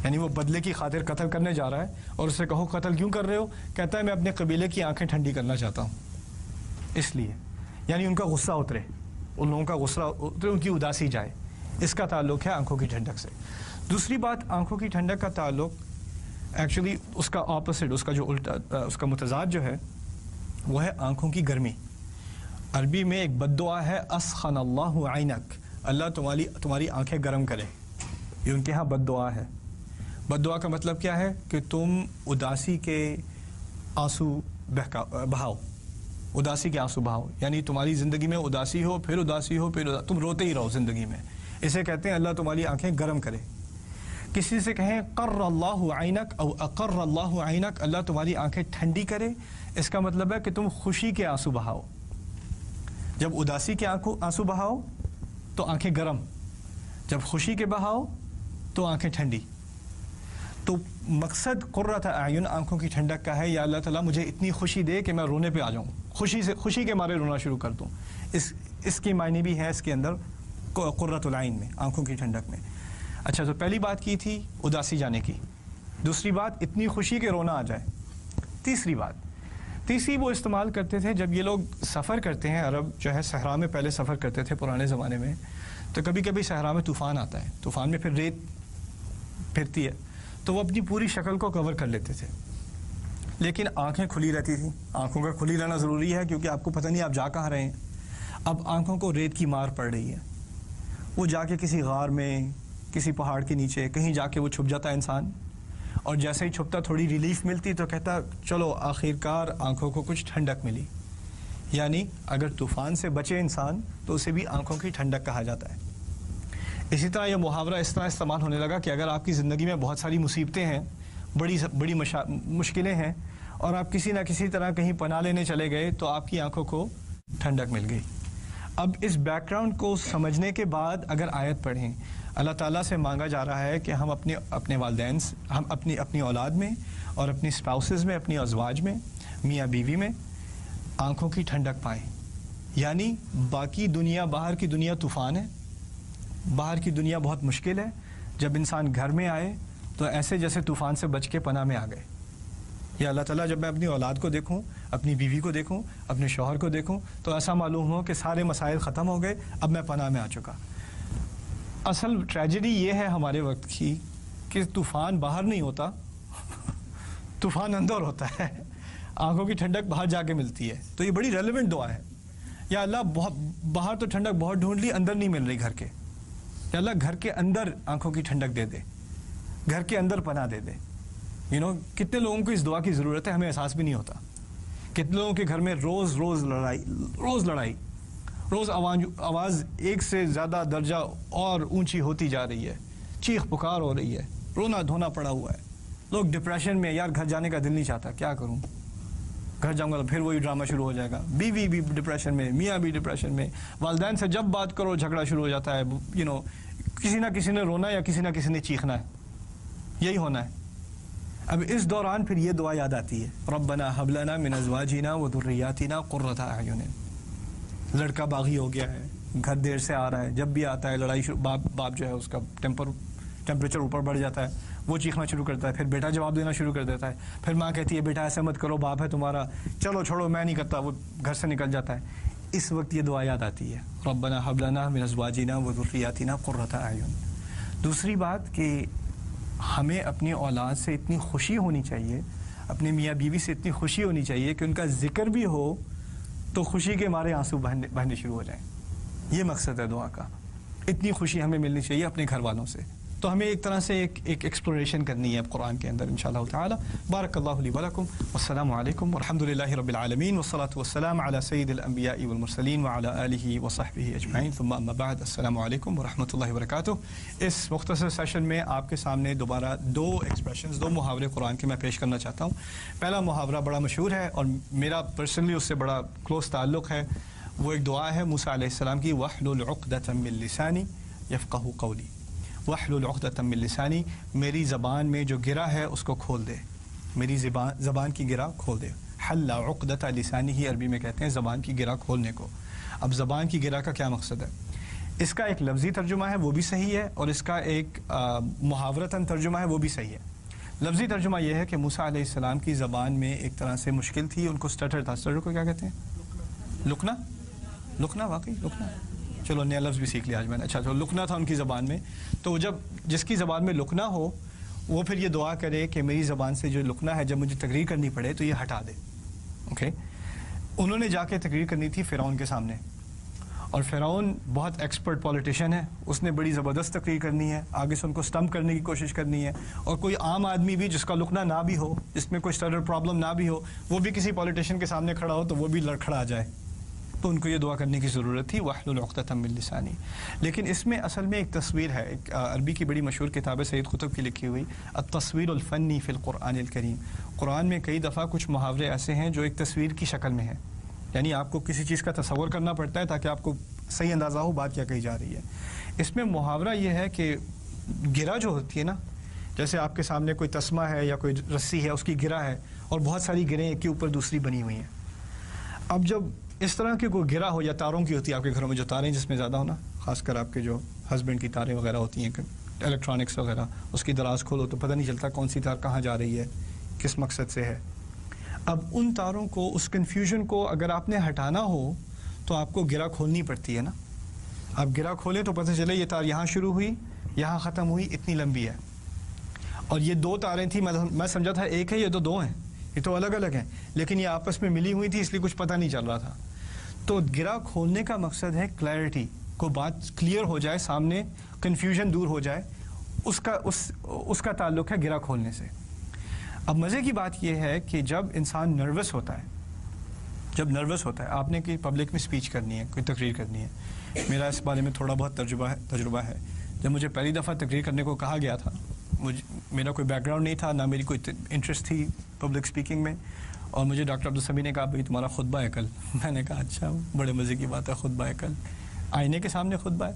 یعنی وہ بدلے کی خاطر قتل کرنے جا رہا ہے، اور اسے کہو قتل کیوں کر رہے ہو؟ کہتا ہے میں اپنے قبیلے کی آنکھیں ٹھنڈی کرنا چاہتا ہوں. اس لیے یعنی ان کا غصہ اترے، ان لوگوں کا غصہ اترے، ان کی اداسی جائے. اس کا تعلق ہے آنکھوں کی ٹھنڈک سے. دوسری بات، آنکھوں کی ٹھنڈک کا تعلق ایکچولی اس کا اپوزٹ، اس کا جو الٹا، اس کا متضاد جو ہے وہ ہے آنکھوں کی گرمی. عربی میں ایک بد دعا ہے، اسخن اللہ عینک، اللہ تمہاری آنکھیں گرم کرے. یہ ان کے ہاں بد دعا ہے. بد دعا کا مطلب کیا ہے؟ کہ تم اداسی کے آنسو بہاؤ، اداسی کے آنسو بہاؤ. یعنی تمہاری زندگی میں اداسی ہو، پھر اداسی ہو، پھر تم روتے ہی رہو زندگی میں. اسے کہتے ہیں اللہ تمہاری آنکھیں گرم کرے. کسی سے کہیں قر اللہ عینک او اقر اللہ عینک، اللہ تمہاری آنکھیں ٹھنڈی کرے، اس کا مطلب ہے کہ تم خوشی کے آنسو بہاؤ. جب اداسی کے آنسو بہاؤ تو آنکھیں گرم، جب خوشی کے بہاؤ تو آنکھیں ٹھنڈی. تو مقصد قرۃ اعین آنکھوں کی ٹھنڈک کا ہے، یا اللہ تعالیٰ مجھے اتنی خوشی دے کہ میں رونے پہ آ جاؤں، خوشی کے مارے رونا شروع کر دوں. اس کے معنی بھی ہیں اس کے اندر قرۃ العین میں، آنکھوں کی ٹھنڈک میں۔ اچھا، تو پہلی بات کی تھی اداسی جانے کی، دوسری بات اتنی خوشی کہ رونا آ جائے، تیسری وہ استعمال کرتے تھے جب یہ لوگ سفر کرتے ہیں، عرب جو ہے صحرا میں پہلے سفر کرتے تھے پرانے زمانے میں، تو کبھی کبھی صحرا میں طوفان آتا ہے، طوفان میں پھر ریت پھرتی ہے، تو وہ اپنی پوری شکل کو کور کر لیتے تھے، لیکن آنکھیں کھلی رہتی تھیں۔ آنکھوں کا کھلی رہنا ضروری ہے کیونکہ آپ کو پتہ نہیں آپ جا کہاں رہے ہیں۔ اب آنکھوں کو ریت کی مار پڑ رہی ہے، وہ جا کے کسی غار میں، کسی پہاڑ کے نیچے کہیں جا کے وہ چھپ جاتا ہے انسان، اور جیسے ہی چھپتا تھوڑی ریلیف ملتی تو کہتا چلو آخر کار آنکھوں کو کچھ ٹھنڈک ملی۔ یعنی اگر طوفان سے بچے انسان تو اسے بھی آنکھوں کی ٹھنڈک کہا جاتا ہے۔ اسی طرح یہ محاورہ اس طرح استعمال ہونے لگا کہ اگر آپ کی زندگی میں بہت ساری مصیبتیں ہیں، بڑی مشکلیں ہیں، اور آپ کسی نہ کسی طرح کہیں پناہ لینے چلے گئے تو آپ کی آنکھوں کو ٹھنڈک مل گئی۔ اب اس بیک گراؤنڈ کو سمجھنے کے بعد اگر آیت پڑھیں، اللہ تعالیٰ سے مانگا جا رہا ہے کہ ہم اپنے والدین، ہم اپنی اولاد میں اور اپنی اسپاؤسز میں، اپنی ازواج میں، میاں بیوی میں آنکھوں کی ٹھنڈک پائیں۔ یعنی باقی دنیا، باہر کی دنیا طوفان ہے، باہر کی دنیا بہت مشکل ہے، جب انسان گھر میں آئے تو ایسے جیسے طوفان سے بچ کے پناہ میں آ گئے۔ یا اللہ تعالیٰ جب میں اپنی اولاد کو دیکھوں، اپنی بیوی کو دیکھوں، اپنے شوہر کو دیکھوں تو ایسا معلوم ہو کہ سارے مسائل ختم ہو گئے، اب میں پناہ میں آ چکا۔ اصل ٹریجڈی یہ ہے ہمارے وقت کی کہ طوفان باہر نہیں ہوتا، طوفان اندر ہوتا ہے، آنکھوں کی ٹھنڈک باہر جا کے ملتی ہے۔ تو یہ بڑی ریلیونٹ دعا ہے، یا اللہ باہر تو ٹھنڈک بہت ڈھونڈ لی، اندر نہیں مل رہی گھر کے، یا اللہ گھر کے اندر آنکھوں کی ٹھنڈک دے دے، گھر کے اندر پناہ دے دے۔ کتنے لوگوں کو اس دعا کی ضرورت ہے، ہمیں احساس بھی نہیں ہوتا۔ کتنے لوگوں کے گھر میں روز لڑائی، روز آواز ایک سے زیادہ درجہ اور اونچی ہوتی جا رہی ہے، چیخ پکار ہو رہی ہے، رونا دھونا پڑا ہوا ہے، لوگ ڈپریشن میں، یار گھر جانے کا دل نہیں چاہتا، کیا کروں، گھر جاؤں گا تو پھر وہی ڈرامہ شروع ہو جائے گا، بیوی بھی ڈپریشن میں، میاں بھی ڈپریشن میں، والدین سے جب بات کرو جھگڑا شروع ہو جاتا ہے، کسی نہ کسی نے رونا یا کسی نہ کسی نے چیخنا ہے، یہی ہونا ہے۔ اب اس دوران پھر یہ دعا یاد آتی ہے، ربنا ھب لنا من ازواجنا وذریاتنا قرۃ اعین۔ لڑکا باغی ہو گیا ہے، گھر دیر سے آ رہا ہے، جب بھی آتا ہے لڑائی باپ جو ہے اس کا ٹیمپریچر اوپر بڑھ جاتا ہے، وہ چیخنا شروع کرتا ہے، پھر بیٹا جواب دینا شروع کر دیتا ہے، پھر ماں کہتی ہے بیٹا ایسا مت کرو، باپ ہے تمہارا، چلو چھوڑو میں نہیں کرتا، وہ گھر سے نکل جاتا ہے۔ اس وقت یہ دعا یاد آتی ہے، ربنا ھب لنا من ازواجنا وذریاتنا قرۃ اعین۔ دوسری بات کہ ہمیں اپنی اولاد سے اتنی خوشی ہونی چاہیے، اپنے میاں بیوی سے اتنی خوشی ہونی چاہیے کہ ان کا ذکر بھی ہو تو خوشی کے مارے آنسو بہنے شروع ہو جائیں۔ یہ مقصد ہے دعا کا، اتنی خوشی ہمیں ملنی چاہیے اپنے گھر والوں سے۔ تو ہمیں ایک طرح سے ایک ایکسپلوریشن کرنی ہے قرآن کے اندر انشاءاللہ تعالی۔ بارک اللہ لی ولکم، والسلام علیکم ورحمۃ اللہ رب العالمین، والصلاۃ والسلام علی سید الانبیاء والمرسلین وعلی آلہ وصحبہ اجمعین، ثم اما بعد، السلام علیکم ورحمۃ اللہ وبرکاتہ۔ اس مختصر سیشن میں آپ کے سامنے دوبارہ دو محاورے قرآن کے میں پیش کرنا چاہتا ہوں۔ پہلا محاورہ بڑا مشہور ہے اور میرا پرسنلی اس سے بڑا کلوز تعلق ہے، وہ ایک دعا ہے موسیٰ علیہ السلام کی، وَاحْلُلْ عُقْدَةً مِّن لِّسَانِي يَفْقَهُوا قَوْلِي، وَاحْلُلْ عُقْدَةً مِّن لِّسَانِي، میری زبان میں جو گرہ ہے اس کو کھول دے، میری زبان کی گرہ کھول دے۔ حل عقدۃ لسانی ہی عربی میں کہتے ہیں زبان کی گرہ کھولنے کو۔ اب زبان کی گرہ کا کیا مقصد ہے؟ اس کا ایک لفظی ترجمہ ہے وہ بھی صحیح ہے، اور اس کا ایک محاورتاً ترجمہ ہے وہ بھی صحیح ہے۔ لفظی ترجمہ یہ ہے کہ موسیٰ علیہ السلام کی زبان میں ایک طرح سے مشکل تھی، ان کو سٹٹر تھا۔ سٹٹر کو کیا کہتے ہیں؟ لکنا، واقعی لکنا، چلو نیا لفظ بھی سیکھ لیا آج میں نے۔ اچھا، تو لکنا تھا ان کی زبان میں، تو جب جس کی زبان میں لکنا ہو وہ پھر یہ دعا کرے کہ میری زبان سے جو لکنا ہے جب مجھے تقریر کرنی پڑے تو یہ ہٹا دے۔ اوکے، انہوں نے جا کے تقریر کرنی تھی فرعون کے سامنے، اور فرعون بہت ایکسپرٹ پولیٹیشین ہے، اس نے بڑی زبردست تقریر کرنی ہے، آگے سے ان کو سٹمپ کرنے کی کوشش کرنی ہے، اور کوئی عام آدمی بھی جس کا لکنا نہ بھی ہو، جس میں کوئی سٹرر پرابلم نہ بھی ہو، وہ بھی کسی پولیٹیشین کے سامنے کھڑا ہو تو وہ بھی لڑکھڑا آ جائے، تو ان کو یہ دعا کرنے کی ضرورت تھی، وَاحْلُلْ عُقْدَةً مِّن لِّسَانِي۔ لیکن اس میں اصل میں ایک تصویر ہے، ایک عربی کی بڑی مشہور کتاب ہے سید قطب کی لکھی ہوئی، التصویر الفنی فی القرآن الکریم۔ قرآن میں کئی دفعہ کچھ محاورے ایسے ہیں جو ایک تصویر کی شکل میں ہیں، یعنی آپ کو کسی چیز کا تصور کرنا پڑتا ہے تاکہ آپ کو صحیح اندازہ ہو بات کیا کہی جا رہی ہے۔ اس میں محاورہ یہ ہے کہ گرہ جو ہوتی ہے نا، جیسے آپ کے سامنے کوئی تسمہ ہے یا کوئی رسی ہے، اس کی گرہ ہے، اور بہت ساری گرہیں ایک کے اوپر دوسری بنی ہوئی ہیں۔ اب جب اس طرح کے کوئی گرا ہو یا تاروں کی ہوتی ہے آپ کے گھروں میں جو تاریں جس میں زیادہ ہونا، خاص کر آپ کے جو ہسبینڈ کی تاریں وغیرہ ہوتی ہیں الیکٹرانکس وغیرہ، اس کی دراز کھولو تو پتہ نہیں چلتا کون سی تار کہاں جا رہی ہے، کس مقصد سے ہے. اب ان تاروں کو، اس کنفیوژن کو اگر آپ نے ہٹانا ہو تو آپ کو گرا کھولنی پڑتی ہے نا. آپ گرا کھولیں تو پتہ چلے یہ تار یہاں شروع ہوئی، یہاں ختم ہوئی، اتنی لمبی ہے. اور یہ 2 تاریں تھیں، میں سمجھا تھا ایک ہے، یہ تو 2 ہیں، یہ تو الگ الگ ہیں، لیکن یہ آپس میں ملی ہوئی تھی اس لیے کچھ پتہ نہیں چل رہا تھا. تو گرا کھولنے کا مقصد ہے کلیئرٹی، کو بات کلیئر ہو جائے سامنے، کنفیوژن دور ہو جائے، اس کا تعلق ہے گرا کھولنے سے. اب مزے کی بات یہ ہے کہ جب انسان نروس ہوتا ہے، آپ نے کہ پبلک میں اسپیچ کرنی ہے، کوئی تقریر کرنی ہے، میرا اس بارے میں تھوڑا بہت تجربہ ہے. جب مجھے پہلی دفعہ تقریر کرنے کو کہا گیا تھا، میرا کوئی بیک گراؤنڈ نہیں تھا، نہ میری کوئی انٹرسٹ تھی پبلک اسپیکنگ میں، اور مجھے ڈاکٹر عبدالسمیع نے کہا بھائی تمہارا خطبہ ہے کل. میں نے کہا اچھا، بڑے مزے کی بات ہے، خطبہ ہے کل، آئینے کے سامنے خطبہ ہے؟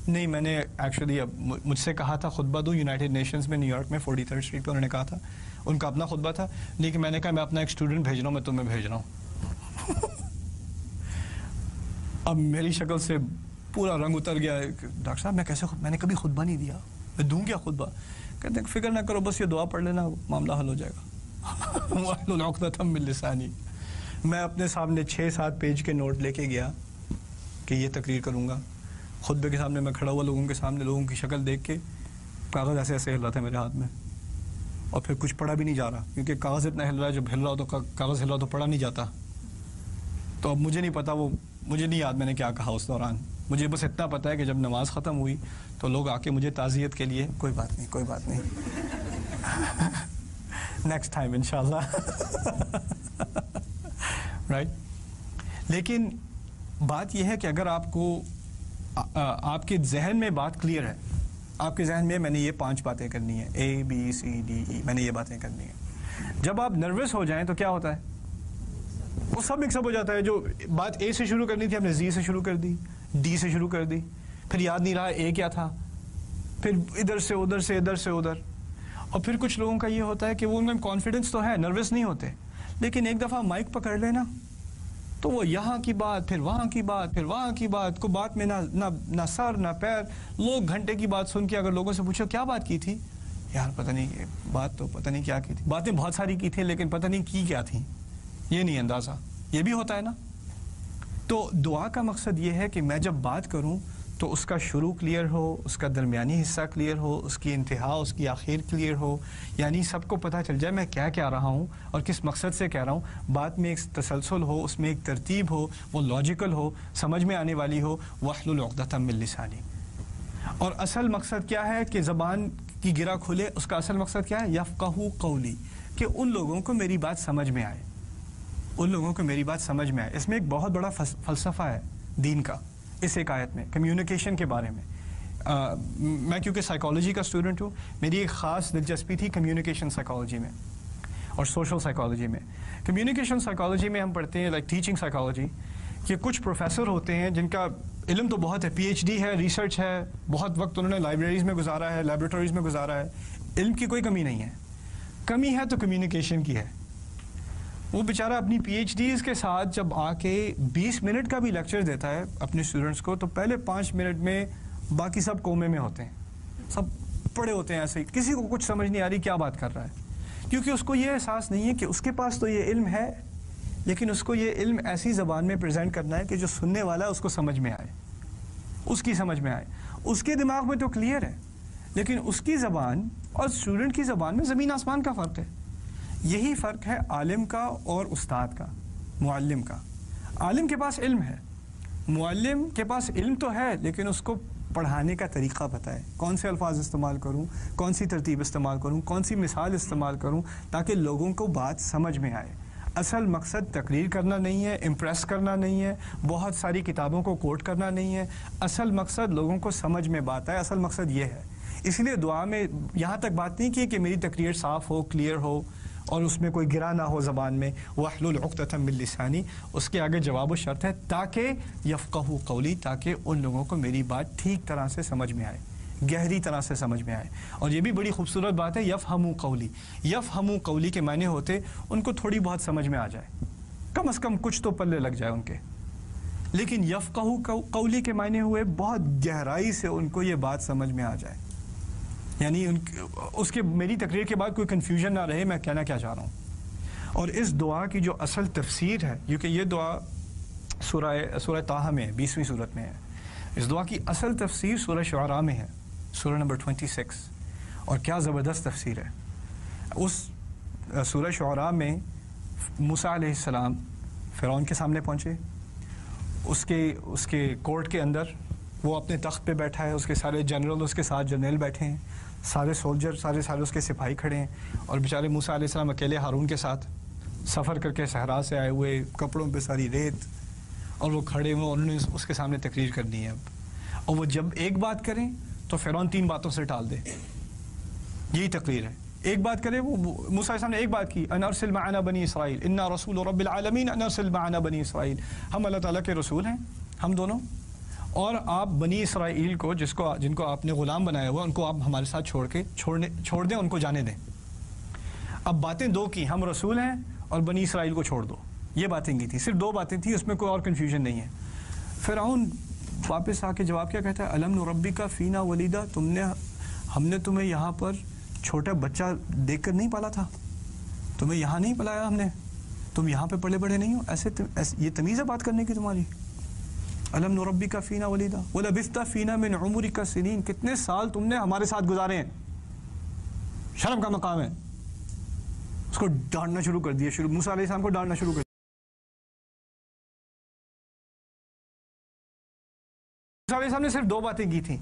نہیں، میں نے ایکچولی مجھ سے کہا تھا خطبہ دوں یونائٹڈ نیشنز میں، نیو یارک میں 43rd اسٹریٹ پہ، انہوں نے کہا تھا، ان کا اپنا خطبہ تھا، لیکن میں نے کہا میں اپنا ایک اسٹوڈنٹ بھیج رہا ہوں، میں تمہیں بھیج رہا ہوں. اب میری شکل سے پورا رنگ اتر گیا. ڈاکٹر صاحب میں نے کبھی خطبہ نہیں دیا، میں دوں کیا خطبہ؟ کہتے ہیں فکر نہ کرو، بس یہ دعا پڑھ لینا، معاملہ حل ہو جائے گا. وَاحْلُلْ عُقْدَةً مِّن لِّسَانِي. میں اپنے سامنے 6-7 پیج کے نوٹ لے کے گیا کہ یہ تقریر کروں گا. خطبے کے سامنے میں کھڑا ہوا، لوگوں کے سامنے، لوگوں کی شکل دیکھ کے کاغذ ایسے ایسے ہل رہا تھا میرے ہاتھ میں، اور پھر کچھ پڑھا بھی نہیں جا رہا کیونکہ کاغذ اتنا ہل رہا ہے، جب ہل رہا ہو تو کاغذ ہل رہا تو پڑھا نہیں جاتا. تو اب مجھے نہیں پتا، مجھے نہیں یاد میں نے کیا کہا اس دوران. مجھے بس اتنا پتا ہے کہ جب نماز ختم ہوئی تو لوگ آ کے مجھے تعزیت کے لیے کوئی بات نہیں نیکسٹ ٹائم انشاءاللہ. رائٹ. لیکن بات یہ ہے کہ اگر آپ کو آپ کے ذہن میں بات کلیئر ہے، آپ کے ذہن میں نے یہ 5 باتیں کرنی ہیں، ABCDE، میں نے یہ باتیں کرنی ہیں. جب آپ نروس ہو جائیں تو کیا ہوتا ہے؟ وہ سب مکس اپ ہو جاتا ہے. جو بات A سے شروع کرنی تھی ہم نے Z سے شروع کر دی، D سے شروع کر دی، پھر یاد نہیں رہا A کیا تھا، پھر ادھر سے ادھر. اور پھر کچھ لوگوں کا یہ ہوتا ہے کہ وہ ان میں کانفیڈنس تو ہے، نروس نہیں ہوتے، لیکن ایک دفعہ مائک پکڑ لینا تو وہ یہاں کی بات، پھر وہاں کی بات، پھر وہاں کی بات، کو بات میں نہ سر نہ پیر. لوگ گھنٹے کی بات سن کے اگر لوگوں سے پوچھو کیا بات کی تھی، یار پتہ نہیں، بات تو پتہ نہیں کیا کی تھی، باتیں بہت ساری کی تھیں لیکن پتہ نہیں کی کیا تھیں، یہ نہیں اندازہ. یہ بھی ہوتا ہے نا. تو دعا کا مقصد یہ ہے کہ میں جب بات کروں تو اس کا شروع کلیئر ہو، اس کا درمیانی حصہ کلیئر ہو، اس کی انتہا، اس کی آخر کلیئر ہو، یعنی سب کو پتہ چل جائے میں کیا کہہ رہا ہوں اور کس مقصد سے کہہ رہا ہوں. بات میں ایک تسلسل ہو، اس میں ایک ترتیب ہو، وہ لاجیکل ہو، سمجھ میں آنے والی ہو. وَاحْلُلْ عُقْدَةً مِّن لِّسَانِي. اور اصل مقصد کیا ہے کہ زبان کی گرا کھلے؟ اس کا اصل مقصد کیا ہے؟ یفقہوا قولی، کہ ان لوگوں کو میری بات سمجھ میں آئے، ان لوگوں کو میری بات سمجھ میں آئے. اس میں ایک بہت بڑا فلسفہ ہے دین کا اس ایک آیت میں، کمیونیکیشن کے بارے میں. میں کیونکہ سائیکالوجی کا اسٹوڈنٹ ہوں، میری ایک خاص دلچسپی تھی کمیونیکیشن سائیکالوجی میں اور سوشل سائیکالوجی میں. کمیونیکیشن سائیکالوجی میں ہم پڑھتے ہیں لائک ٹیچنگ سائیکالوجی کہ کچھ پروفیسر ہوتے ہیں جن کا علم تو بہت ہے، PhD ہے، ریسرچ ہے، بہت وقت انہوں نے لائبریریز میں گزارا ہے، لیبورٹریز میں گزارا ہے، علم کی کوئی کمی نہیں ہے. کمی ہے تو کمیونیکیشن کی ہے. وہ بیچارہ اپنی PhDs کے ساتھ جب آ کے 20 منٹ کا بھی لیکچر دیتا ہے اپنے اسٹوڈنٹس کو تو پہلے 5 منٹ میں باقی سب کومے میں ہوتے ہیں، سب پڑے ہوتے ہیں ایسے ہی، کسی کو کچھ سمجھ نہیں آ رہی کیا بات کر رہا ہے، کیونکہ اس کو یہ احساس نہیں ہے کہ اس کے پاس تو یہ علم ہے لیکن اس کو یہ علم ایسی زبان میں پریزنٹ کرنا ہے کہ جو سننے والا ہے اس کو سمجھ میں آئے، اس کی سمجھ میں آئے. اس کے دماغ میں تو کلیئر ہے لیکن اس کی زبان اور اسٹوڈنٹ کی زبان میں زمین آسمان کا فرق ہے. یہی فرق ہے عالم کا اور استاد کا، معلم کا. عالم کے پاس علم ہے، معلم کے پاس علم تو ہے لیکن اس کو پڑھانے کا طریقہ پتہ ہے، کون سے الفاظ استعمال کروں، کون سی ترتیب استعمال کروں، کون سی مثال استعمال کروں تاکہ لوگوں کو بات سمجھ میں آئے. اصل مقصد تقریر کرنا نہیں ہے، امپریس کرنا نہیں ہے، بہت ساری کتابوں کو کوٹ کرنا نہیں ہے. اصل مقصد لوگوں کو سمجھ میں بات آئے، اصل مقصد یہ ہے. اس لیے دعا میں یہاں تک بات نہیں کی کہ میری تقریر صاف ہو، کلیئر ہو اور اس میں کوئی گرا نہ ہو زبان میں. وَاحْلُلْ عُقْدَةً مِّن لِّسَانِي، اس کے آگے جواب و شرط ہے تاکہ یفقہوا قولی، تاکہ ان لوگوں کو میری بات ٹھیک طرح سے سمجھ میں آئے، گہری طرح سے سمجھ میں آئے. اور یہ بھی بڑی خوبصورت بات ہے، یفہموا قولی. یفہموا قولی کے معنی ہوتے ان کو تھوڑی بہت سمجھ میں آ جائے، کم از کم کچھ تو پلے لگ جائے ان کے. لیکن یفقہو قولی کے معنی ہوئے بہت گہرائی سے ان کو یہ بات سمجھ میں آ جائے، یعنی اس کے میری تقریر کے بعد کوئی کنفیوژن نہ رہے میں کہنا کیا چاہ رہا ہوں۔ اور اس دعا کی جو اصل تفسیر ہے، کیونکہ یہ دعا سورہ طٰہٰ میں ہے، 20ویں سورت میں ہے، اس دعا کی اصل تفسیر سورہ شعراء میں ہے، سورہ نمبر 26، اور کیا زبردست تفسیر ہے۔ اس سورہ شعراء میں موسیٰ علیہ السلام فرعون کے سامنے پہنچے، اس کے کورٹ کے اندر وہ اپنے تخت پہ بیٹھا ہے، اس کے سارے جنرل اس کے ساتھ جرنیل بیٹھے ہیں، سارے سولجر سارے اس کے سپاہی کھڑے ہیں، اور بیچارے موسیٰ علیہ السلام اکیلے ہارون کے ساتھ سفر کر کے صحرا سے آئے ہوئے، کپڑوں پہ ساری ریت، اور وہ کھڑے ہوئے، انہوں نے اس کے سامنے تقریر کرنی ہے اب، اور وہ جب ایک بات کریں تو فرعون 3 باتوں سے ٹال دے، یہی تقریر ہے۔ ایک بات کرے، وہ موسیٰ علیہ السلام نے ایک بات کی، ان ارسل معنا بنی اسرائیل انا رسول رب العالمین ان ارسل معنا بنی اسرائیل، ہم اللہ تعالیٰ کے رسول ہیں ہم دونوں، اور آپ بنی اسرائیل کو جن کو آپ نے غلام بنایا ہوا ان کو آپ ہمارے ساتھ چھوڑ دیں، ان کو جانے دیں۔ اب باتیں 2 کی، ہم رسول ہیں اور بنی اسرائیل کو چھوڑ دو، یہ باتیں کی تھی، صرف 2 باتیں تھیں، اس میں کوئی اور کنفیوژن نہیں ہے۔ فرعون واپس آ کے جواب کیا کہتا ہے، الم نربک فینا ولیدا، ہم نے تمہیں یہاں پر چھوٹا بچہ دیکھ کر نہیں پالا تھا، تمہیں یہاں نہیں پلایا ہم نے، تم یہاں پہ پڑے بڑے نہیں ہو، ایسے یہ تمیز ہے بات کرنے کی تمہاری؟ الم نربک فینا ولیدا ولبثت فینا من عمرک سنین، کتنے سال تم نے ہمارے ساتھ گزارے ہیں، شرم کا مقام ہے۔ اس کو ڈانٹنا شروع کر دیا، موسیٰ علیہ السلام کو ڈانٹنا شروع کر دیا۔ موسیٰ علیہ السلام نے صرف 2 باتیں کی تھیں،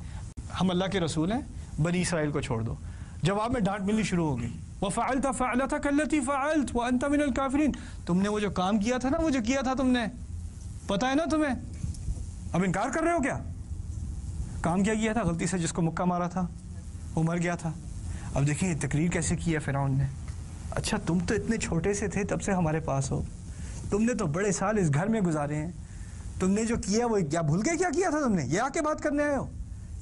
ہم اللہ کے رسول ہیں، بنی اسرائیل کو چھوڑ دو۔ جواب میں ڈانٹ ملنی شروع ہوگی، وَفَعَلْتَ فَعْلَتَكَ الَّتِي فَعَلْتَ وَأَنْتَ مِنَ الْكَافِرِينَ، تم نے وہ جو کام کیا تھا نا، وہ جو کیا تھا تم نے، پتہ ہے نا تمہیں، اب انکار کر رہے ہو کیا؟ کام کیا کیا تھا؟ غلطی سے جس کو مکہ مارا تھا وہ مر گیا تھا۔ اب دیکھیں یہ تقریر کیسے کی ہے فرعون نے، اچھا تم تو اتنے چھوٹے سے تھے تب سے ہمارے پاس ہو، تم نے تو بڑے سال اس گھر میں گزارے ہیں، تم نے جو کیا وہ کیا بھول گئے؟ کیا کیا تھا تم نے؟ یہ آ کے بات کرنے آئے ہو؟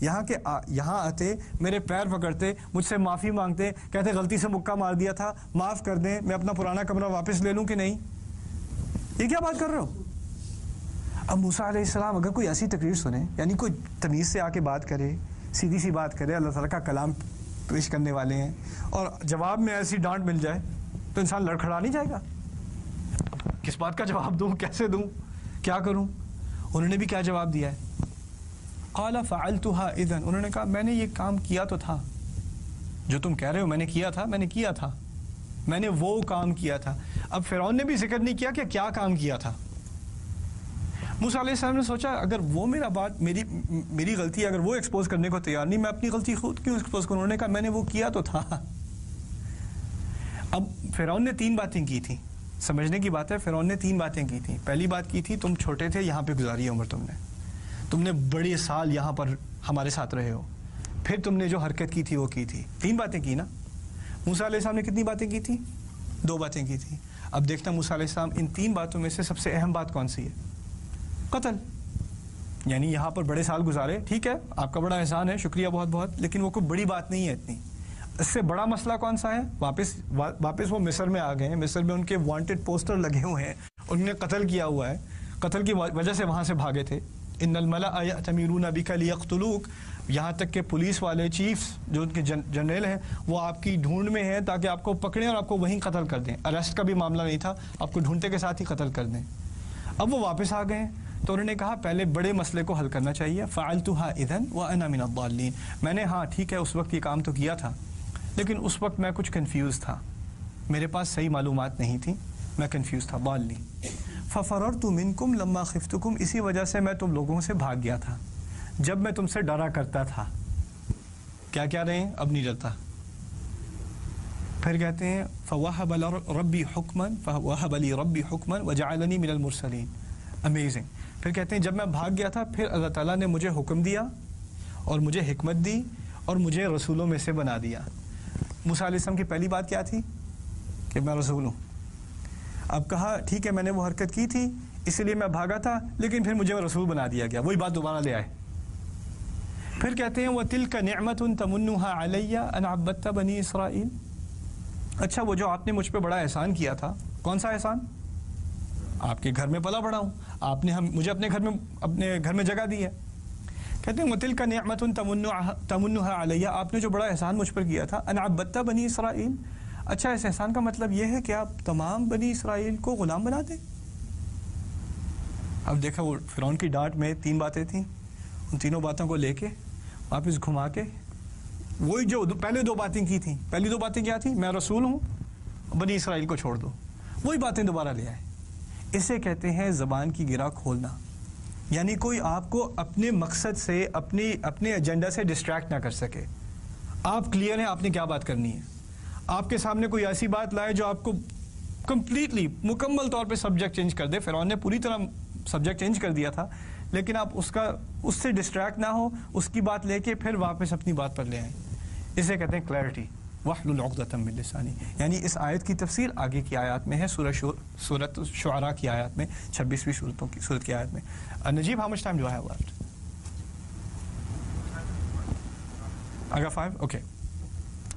یہاں آتے، میرے پیر پکڑتے، مجھ سے معافی مانگتے، کہتے غلطی سے مکہ مار دیا تھا، معاف کر دیں، میں اپنا پرانا کمرہ واپس لے لوں کہ نہیں؟ یہ کیا بات کر رہے ہو؟ اب موسیٰ علیہ السلام اگر کوئی ایسی تقریر سنے، یعنی کوئی تمیز سے آ کے بات کرے، سیدھی سی بات کرے، اللہ تعالیٰ کا کلام پیش کرنے والے ہیں، اور جواب میں ایسی ڈانٹ مل جائے تو انسان لڑکھڑا نہیں جائے گا؟ کس بات کا جواب دوں، کیسے دوں، کیا کروں؟ انہوں نے بھی کیا جواب دیا ہے، قال فعلتها اذا، انہوں نے کہا میں نے یہ کام کیا تو تھا، جو تم کہہ رہے ہو میں نے کیا تھا، میں نے وہ کام کیا تھا۔ اب فرعون نے بھی ذکر نہیں کیا کہ کیا کام کیا تھا۔ موسیٰ علیہ السلام نے سوچا اگر وہ میری غلطی اگر وہ ایکسپوز کرنے کو تیار نہیں، میں اپنی غلطی خود کیوں ایکسپوز کروں؟ انہوں نے کہا میں نے وہ کیا تو تھا۔ اب فرعون نے 3 باتیں کی تھیں، سمجھنے کی بات ہے، فرعون نے 3 باتیں کی تھیں۔ پہلی بات کی تھی تم چھوٹے تھے، یہاں پہ گزاری عمر تم نے بڑے سال یہاں پر ہمارے ساتھ رہے ہو، پھر تم نے جو حرکت کی تھی وہ کی تھی، 3 باتیں کی نا۔ موسیٰ علیہ السلام نے کتنی باتیں کی تھی؟ 2 باتیں کی تھی۔ اب دیکھنا موسیٰ علیہ السلام ان 3 باتوں میں سے سب سے اہم بات کون سی ہے؟ قتل، یعنی یہاں پر بڑے سال گزارے، ٹھیک ہے آپ کا بڑا احسان ہے، شکریہ بہت بہت، لیکن وہ کوئی بڑی بات نہیں ہے اتنی۔ اس سے بڑا مسئلہ کون سا ہے؟ واپس وہ مصر میں آ گئے ہیں، مصر میں ان کے وانٹڈ پوسٹر لگے ہوئے ہیں، انہوں نے قتل کیا ہوا ہے، قتل کی وجہ سے وہاں سے بھاگے تھے۔ ان الملأ یأتمرون بک لیقتلوک، یہاں تک کہ پولیس والے چیفز جو ان کے جنرل ہیں وہ آپ کی ڈھونڈ میں ہیں تاکہ آپ کو پکڑیں اور آپ کو وہیں قتل کر دیں، اریسٹ کا بھی معاملہ نہیں تھا، آپ کو ڈھونڈتے کے ساتھ ہی قتل کر دیں۔ اب وہ واپس آ گئے ہیں تو انہوں نے کہا پہلے بڑے مسئلے کو حل کرنا چاہیے، فعلتها اذا وانا من الضالین، میں نے ہاں ٹھیک ہے اس وقت یہ کام تو کیا تھا، لیکن اس وقت میں کچھ کنفیوز تھا، میرے پاس صحیح معلومات نہیں تھی، میں کنفیوز تھا، ضالین۔ ففررت منکم لما خفتکم، اسی وجہ سے میں تم لوگوں سے بھاگ گیا تھا جب میں تم سے ڈرا کرتا تھا۔ کیا کہہ رہے ہیں؟ اب نہیں ڈرتا۔ پھر کہتے ہیں فوہب ربی ربی حکما وجعلنی من المرسلین، امیزنگ۔ پھر کہتے ہیں جب میں بھاگ گیا تھا پھر اللہ تعالیٰ نے مجھے حکم دیا اور مجھے حکمت دی اور مجھے رسولوں میں سے بنا دیا۔ موسیٰ علیہ السلام کی پہلی بات کیا تھی؟ کہ میں رسول ہوں۔ اب کہا ٹھیک ہے میں نے وہ حرکت کی تھی اس لیے میں بھاگا تھا، لیکن پھر مجھے رسول بنا دیا گیا، وہی بات دوبارہ لے آئے۔ پھر کہتے ہیں وَتِلْكَ نِعْمَةٌ تَمُنُّهَا عَلَيَّ أَنْ عَبَّدْتَ بَنِي إِسْرَائِيل، اچھا وہ جو آپ نے مجھ پہ بڑا احسان کیا تھا، کون سا احسان؟ آپ کے گھر میں پلا بڑا ہوں، آپ نے مجھے اپنے گھر میں جگہ دی ہے. کہتے ہیں وَتِلْكَ نِعْمَةٌ تَمُنُّهَا عَلَيَّ, آپ نے جو بڑا احسان مجھ پر کیا تھا, أَنْ عَبَّدْتَ بنی اسرائیل. اچھا, اس احسان کا مطلب یہ ہے کہ آپ تمام بنی اسرائیل کو غلام بنا دیں. اب دیکھا وہ فرعون کی ڈانٹ میں 3 باتیں تھیں, ان تینوں باتوں کو لے کے واپس گھما کے وہی جو پہلے 2 باتیں کی تھیں, پہلی 2 باتیں کیا تھیں, میں رسول ہوں, بنی اسرائیل کو چھوڑ دو, وہی باتیں دوبارہ لے آئے. اسے کہتے ہیں زبان کی گرہ کھولنا, یعنی کوئی آپ کو اپنے مقصد سے اپنے ایجنڈا سے ڈسٹریکٹ نہ کر سکے. آپ کلیئر ہیں آپ نے کیا بات کرنی ہے. آپ کے سامنے کوئی ایسی بات لائے جو آپ کو کمپلیٹلی مکمل طور پہ سبجیکٹ چینج کر دے. فرعون نے پوری طرح سبجیکٹ چینج کر دیا تھا, لیکن آپ اس سے ڈسٹریکٹ نہ ہو, اس کی بات لے کے پھر واپس اپنی بات پر لے آئیں. اسے کہتے ہیں کلیئرٹی. وَاحْلُلْ عُقْدَةً مِّن لِّسَانِي, یعنی اس آیت کی تفسیر آگے کی آیات میں ہے, سورۃ شعراء کی آیات میں, 26ویں سورت کی آیت میں. نجیب, how much time do I have left? I got 5? Okay.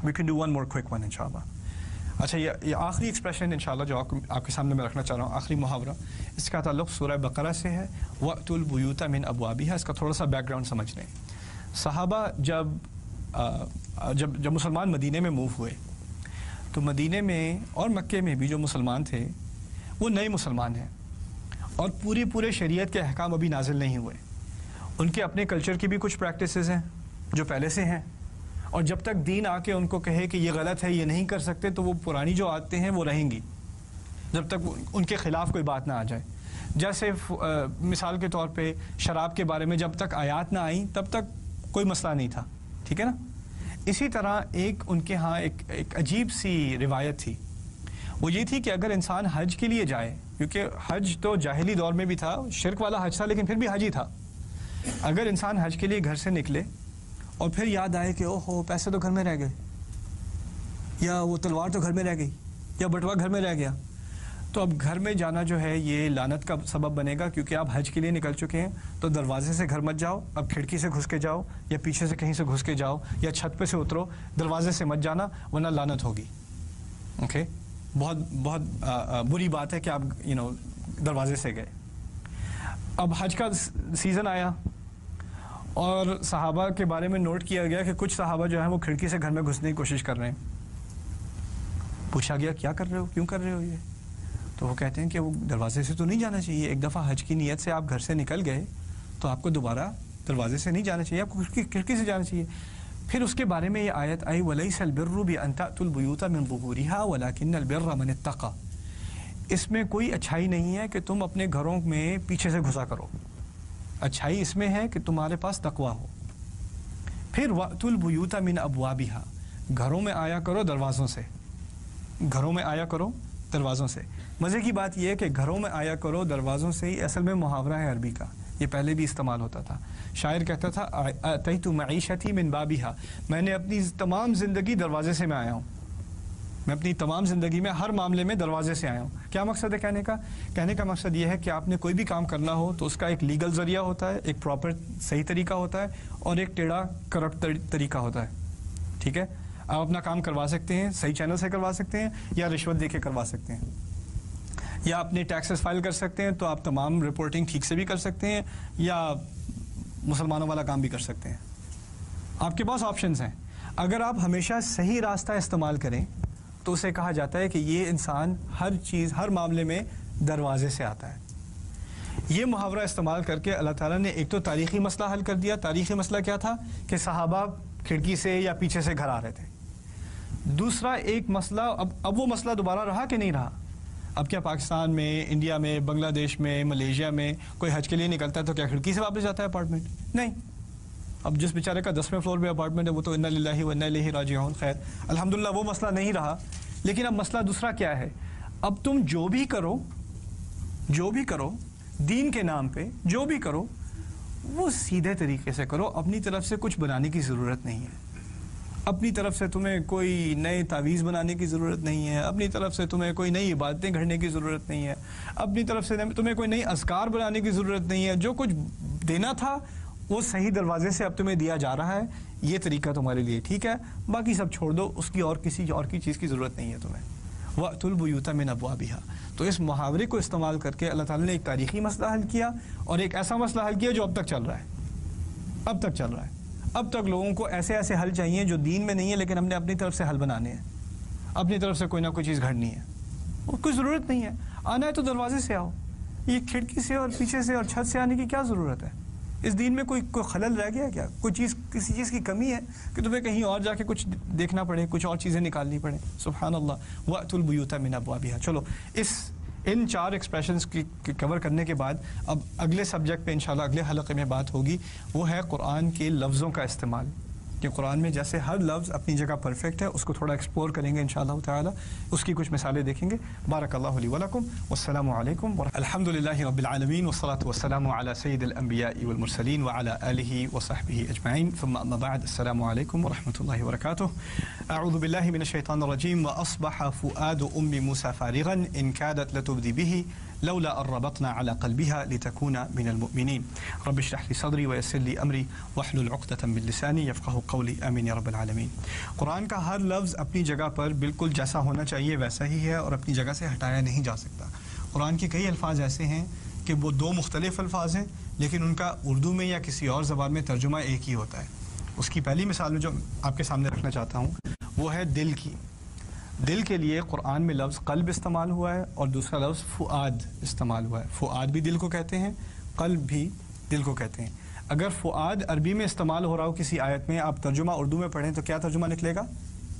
We can do one more quick one inshallah. اچھا, یہ آخری ایکسپریشن انشاءاللہ جو آپ کے سامنے میں رکھنا چاہ رہا ہوں, آخری محاورہ, اس کا تعلق سورہ بقرہ سے ہے. وَأْتُوا الْبُيُوتَ مِنْ أَبْوَابِهَا. اس کا تھوڑا سا بیک گراؤنڈ سمجھ لیں. صحابہ جب مسلمان مدینے میں موو ہوئے تو مدینے میں اور مکے میں بھی جو مسلمان تھے وہ نئے مسلمان ہیں اور پورے شریعت کے احکام ابھی نازل نہیں ہوئے. ان کے اپنے کلچر کی بھی کچھ پریکٹسز ہیں جو پہلے سے ہیں, اور جب تک دین آ کے ان کو کہے کہ یہ غلط ہے, یہ نہیں کر سکتے, تو وہ پرانی جو عادتیں ہیں وہ رہیں گی جب تک ان کے خلاف کوئی بات نہ آ جائے. جیسے مثال کے طور پہ شراب کے بارے میں جب تک آیات نہ آئیں تب تک کوئی مسئلہ نہیں تھا, ٹھیک ہے نا. اسی طرح ان کے ہاں ایک عجیب سی روایت تھی, وہ یہ تھی کہ اگر انسان حج کے لیے جائے, کیونکہ حج تو جاہلی دور میں بھی تھا, شرک والا حج تھا لیکن پھر بھی حج ہی تھا. اگر انسان حج کے لیے گھر سے نکلے اور پھر یاد آئے کہ اوہو پیسے تو گھر میں رہ گئے, یا وہ تلوار تو گھر میں رہ گئی, یا بٹوا گھر میں رہ گیا, تو اب گھر میں جانا جو ہے یہ لعنت کا سبب بنے گا, کیونکہ آپ حج کے لیے نکل چکے ہیں. تو دروازے سے گھر مت جاؤ, اب کھڑکی سے گھس کے جاؤ, یا پیچھے سے کہیں سے گھس کے جاؤ, یا چھت پہ سے اترو, دروازے سے مت جانا ورنہ لعنت ہوگی. اوکے, بہت بری بات ہے کہ آپ دروازے سے گئے. اب حج کا سیزن آیا اور صحابہ کے بارے میں نوٹ کیا گیا کہ کچھ صحابہ جو ہیں وہ کھڑکی سے گھر میں گھسنے کی کوشش کر رہے ہیں. پوچھا گیا کیا کر رہے ہو, کیوں کر رہے ہو یہ؟ تو وہ کہتے ہیں کہ وہ دروازے سے تو نہیں جانا چاہیے, ایک دفعہ حج کی نیت سے آپ گھر سے نکل گئے تو آپ کو دوبارہ دروازے سے نہیں جانا چاہیے, آپ کو کھڑکی سے جانا چاہیے. پھر اس کے بارے میں یہ آیت آئی وَلَيْسَ الْبِرُّ بِأَن تَأْتُوا الْبُيُوتَ مِن ظُهُورِهَا وَلَكِنَّ الْبِرَّ مَنِ اتَّقَى. اس میں کوئی اچھائی نہیں ہے کہ تم اپنے گھروں میں پیچھے سے گھسا کرو, اچھائی اس میں ہے کہ تمہارے پاس تقویٰ ہو. پھر وَأْتُوا الْبُيُوتَ مِنْ أَبْوَابِهَا, گھروں میں آیا کرو دروازوں سے, گھروں میں آیا کرو دروازوں سے. مزے کی بات یہ ہے کہ گھروں میں آیا کرو دروازوں سے ہی اصل میں محاورہ ہے عربی کا, یہ پہلے بھی استعمال ہوتا تھا. شاعر کہتا تھا اتیت معیشتی من بابھا, میں نے اپنی تمام زندگی دروازے سے میں آیا ہوں, میں اپنی تمام زندگی میں ہر معاملے میں دروازے سے آیا ہوں. کیا مقصد ہے کہنے کا مقصد یہ ہے کہ آپ نے کوئی بھی کام کرنا ہو تو اس کا ایک لیگل ذریعہ ہوتا ہے, ایک پراپر صحیح طریقہ ہوتا ہے, اور ایک ٹیڑھا کرپٹ طریقہ ہوتا ہے. ٹھیک ہے, آپ اپنا کام کروا سکتے ہیں, صحیح چینل سے کروا سکتے ہیں, یا رشوت دے کے کروا سکتے ہیں, یا اپنے ٹیکسز فائل کر سکتے ہیں تو آپ تمام رپورٹنگ ٹھیک سے بھی کر سکتے ہیں, یا مسلمانوں والا کام بھی کر سکتے ہیں. آپ کے پاس آپشنز ہیں. اگر آپ ہمیشہ صحیح راستہ استعمال کریں تو اسے کہا جاتا ہے کہ یہ انسان ہر معاملے میں دروازے سے آتا ہے. یہ محاورہ استعمال کر کے اللہ تعالیٰ نے ایک تو تاریخی مسئلہ حل کر دیا. تاریخی مسئلہ کیا تھا کہ صحابہ کھڑکی سے یا پیچھے سے گھر آ رہے تھے. دوسرا ایک مسئلہ, اب وہ مسئلہ دوبارہ رہا کہ نہیں رہا. اب کیا پاکستان میں, انڈیا میں, بنگلہ دیش میں, ملیشیا میں کوئی حج کے لیے نکلتا ہے تو کیا کھڑکی سے واپس جاتا ہے اپارٹمنٹ؟ نہیں. اب جس بیچارے کا 10ویں فلور پہ اپارٹمنٹ ہے وہ تو انا للہ و انا الیہ راجعون. خیر الحمدللہ وہ مسئلہ نہیں رہا. لیکن اب مسئلہ دوسرا کیا ہے, اب تم جو بھی کرو دین کے نام پہ, جو بھی کرو وہ سیدھے طریقے سے کرو, اپنی طرف سے کچھ بنانے کی ضرورت نہیں ہے. اپنی طرف سے تمہیں کوئی نئے تعویذ بنانے کی ضرورت نہیں ہے, اپنی طرف سے تمہیں کوئی نئی عبادتیں گھڑنے کی ضرورت نہیں ہے, اپنی طرف سے تمہیں کوئی نئی اذکار بنانے کی ضرورت نہیں ہے. جو کچھ دینا تھا وہ صحیح دروازے سے اب تمہیں دیا جا رہا ہے, یہ طریقہ تمہارے لیے ٹھیک ہے, باقی سب چھوڑ دو, اس کی اور کسی اور کی چیز کی ضرورت نہیں ہے تمہیں. وَأْتُوا الْبُيُوتَ مِنْ أَبْوَابِهَا. تو اس محاورے کو استعمال کر کے اللہ تعالیٰ نے ایک تاریخی مسئلہ حل کیا اور ایک ایسا مسئلہ حل کیا جو اب تک چل رہا ہے. اب تک چل رہا ہے. اب تک لوگوں کو ایسے ایسے حل چاہیے جو دین میں نہیں ہے لیکن ہم نے اپنی طرف سے حل بنانے ہیں, اپنی طرف سے کوئی نہ کوئی چیز گھڑنی ہے. اور کوئی ضرورت نہیں ہے, آنا ہے تو دروازے سے آؤ, یہ کھڑکی سے اور پیچھے سے اور چھت سے آنے کی کیا ضرورت ہے؟ اس دین میں کوئی خلل رہ گیا کیا؟ کوئی چیز, کسی چیز کی کمی ہے کہ تمہیں کہیں اور جا کے کچھ دیکھنا پڑے, کچھ اور چیزیں نکالنی پڑیں؟ سبحان اللہ. وَأْتُوا الْبُيُوتَ مِنْ أَبْوَابِهَا. چلو ان 4 ایکسپریشنز کی کور کرنے کے بعد اب اگلے سبجیکٹ پہ انشاءاللہ اگلے حلقے میں بات ہوگی, وہ ہے قرآن کے لفظوں کا استعمال. کہ قرآن میں جیسے ہر لفظ اپنی جگہ پرفیکٹ ہے, اس کو تھوڑا ایکسپلور کریں گے انشاءاللہ تعالی, اس کی کچھ مثالیں دیکھیں گے. بارک اللہ لی ولکم, والسلام علیکم. الحمد للہ رب العالمین, والصلاة والسلام علی سید الانبیاء والمرسلین وعلی آلہ وصحبہ اجمعین, ثم اما بعد. السلام علیکم ورحمۃ اللہ وبرکاتہ. اعوذ باللہ من الشیطان الرجیم. واصبح فؤاد ام موسیٰ فارغا ان کادت لتبدی به لولا ان ربطنا على قلبها لتكون من المؤمنين. رب اشرح لي صدري ويسر لي امري واحلل عقدة من لساني يفقهوا قولي. آمین یا رب العالمین. قرآن کا ہر لفظ اپنی جگہ پر بالکل جیسا ہونا چاہیے ویسا ہی ہے اور اپنی جگہ سے ہٹایا نہیں جا سکتا. قرآن کے کئی الفاظ ایسے ہیں کہ وہ 2 مختلف الفاظ ہیں لیکن ان کا اردو میں یا کسی اور زبان میں ترجمہ ایک ہی ہوتا ہے. اس کی پہلی مثال جو آپ کے سامنے رکھنا چاہتا ہوں وہ ہے دل کی. دل کے لیے قرآن میں لفظ قلب استعمال ہوا ہے اور دوسرا لفظ فؤاد استعمال ہوا ہے. فؤاد بھی دل کو کہتے ہیں, قلب بھی دل کو کہتے ہیں. اگر فؤاد عربی میں استعمال ہو رہا ہو کسی آیت میں, آپ ترجمہ اردو میں پڑھیں تو کیا ترجمہ نکلے گا؟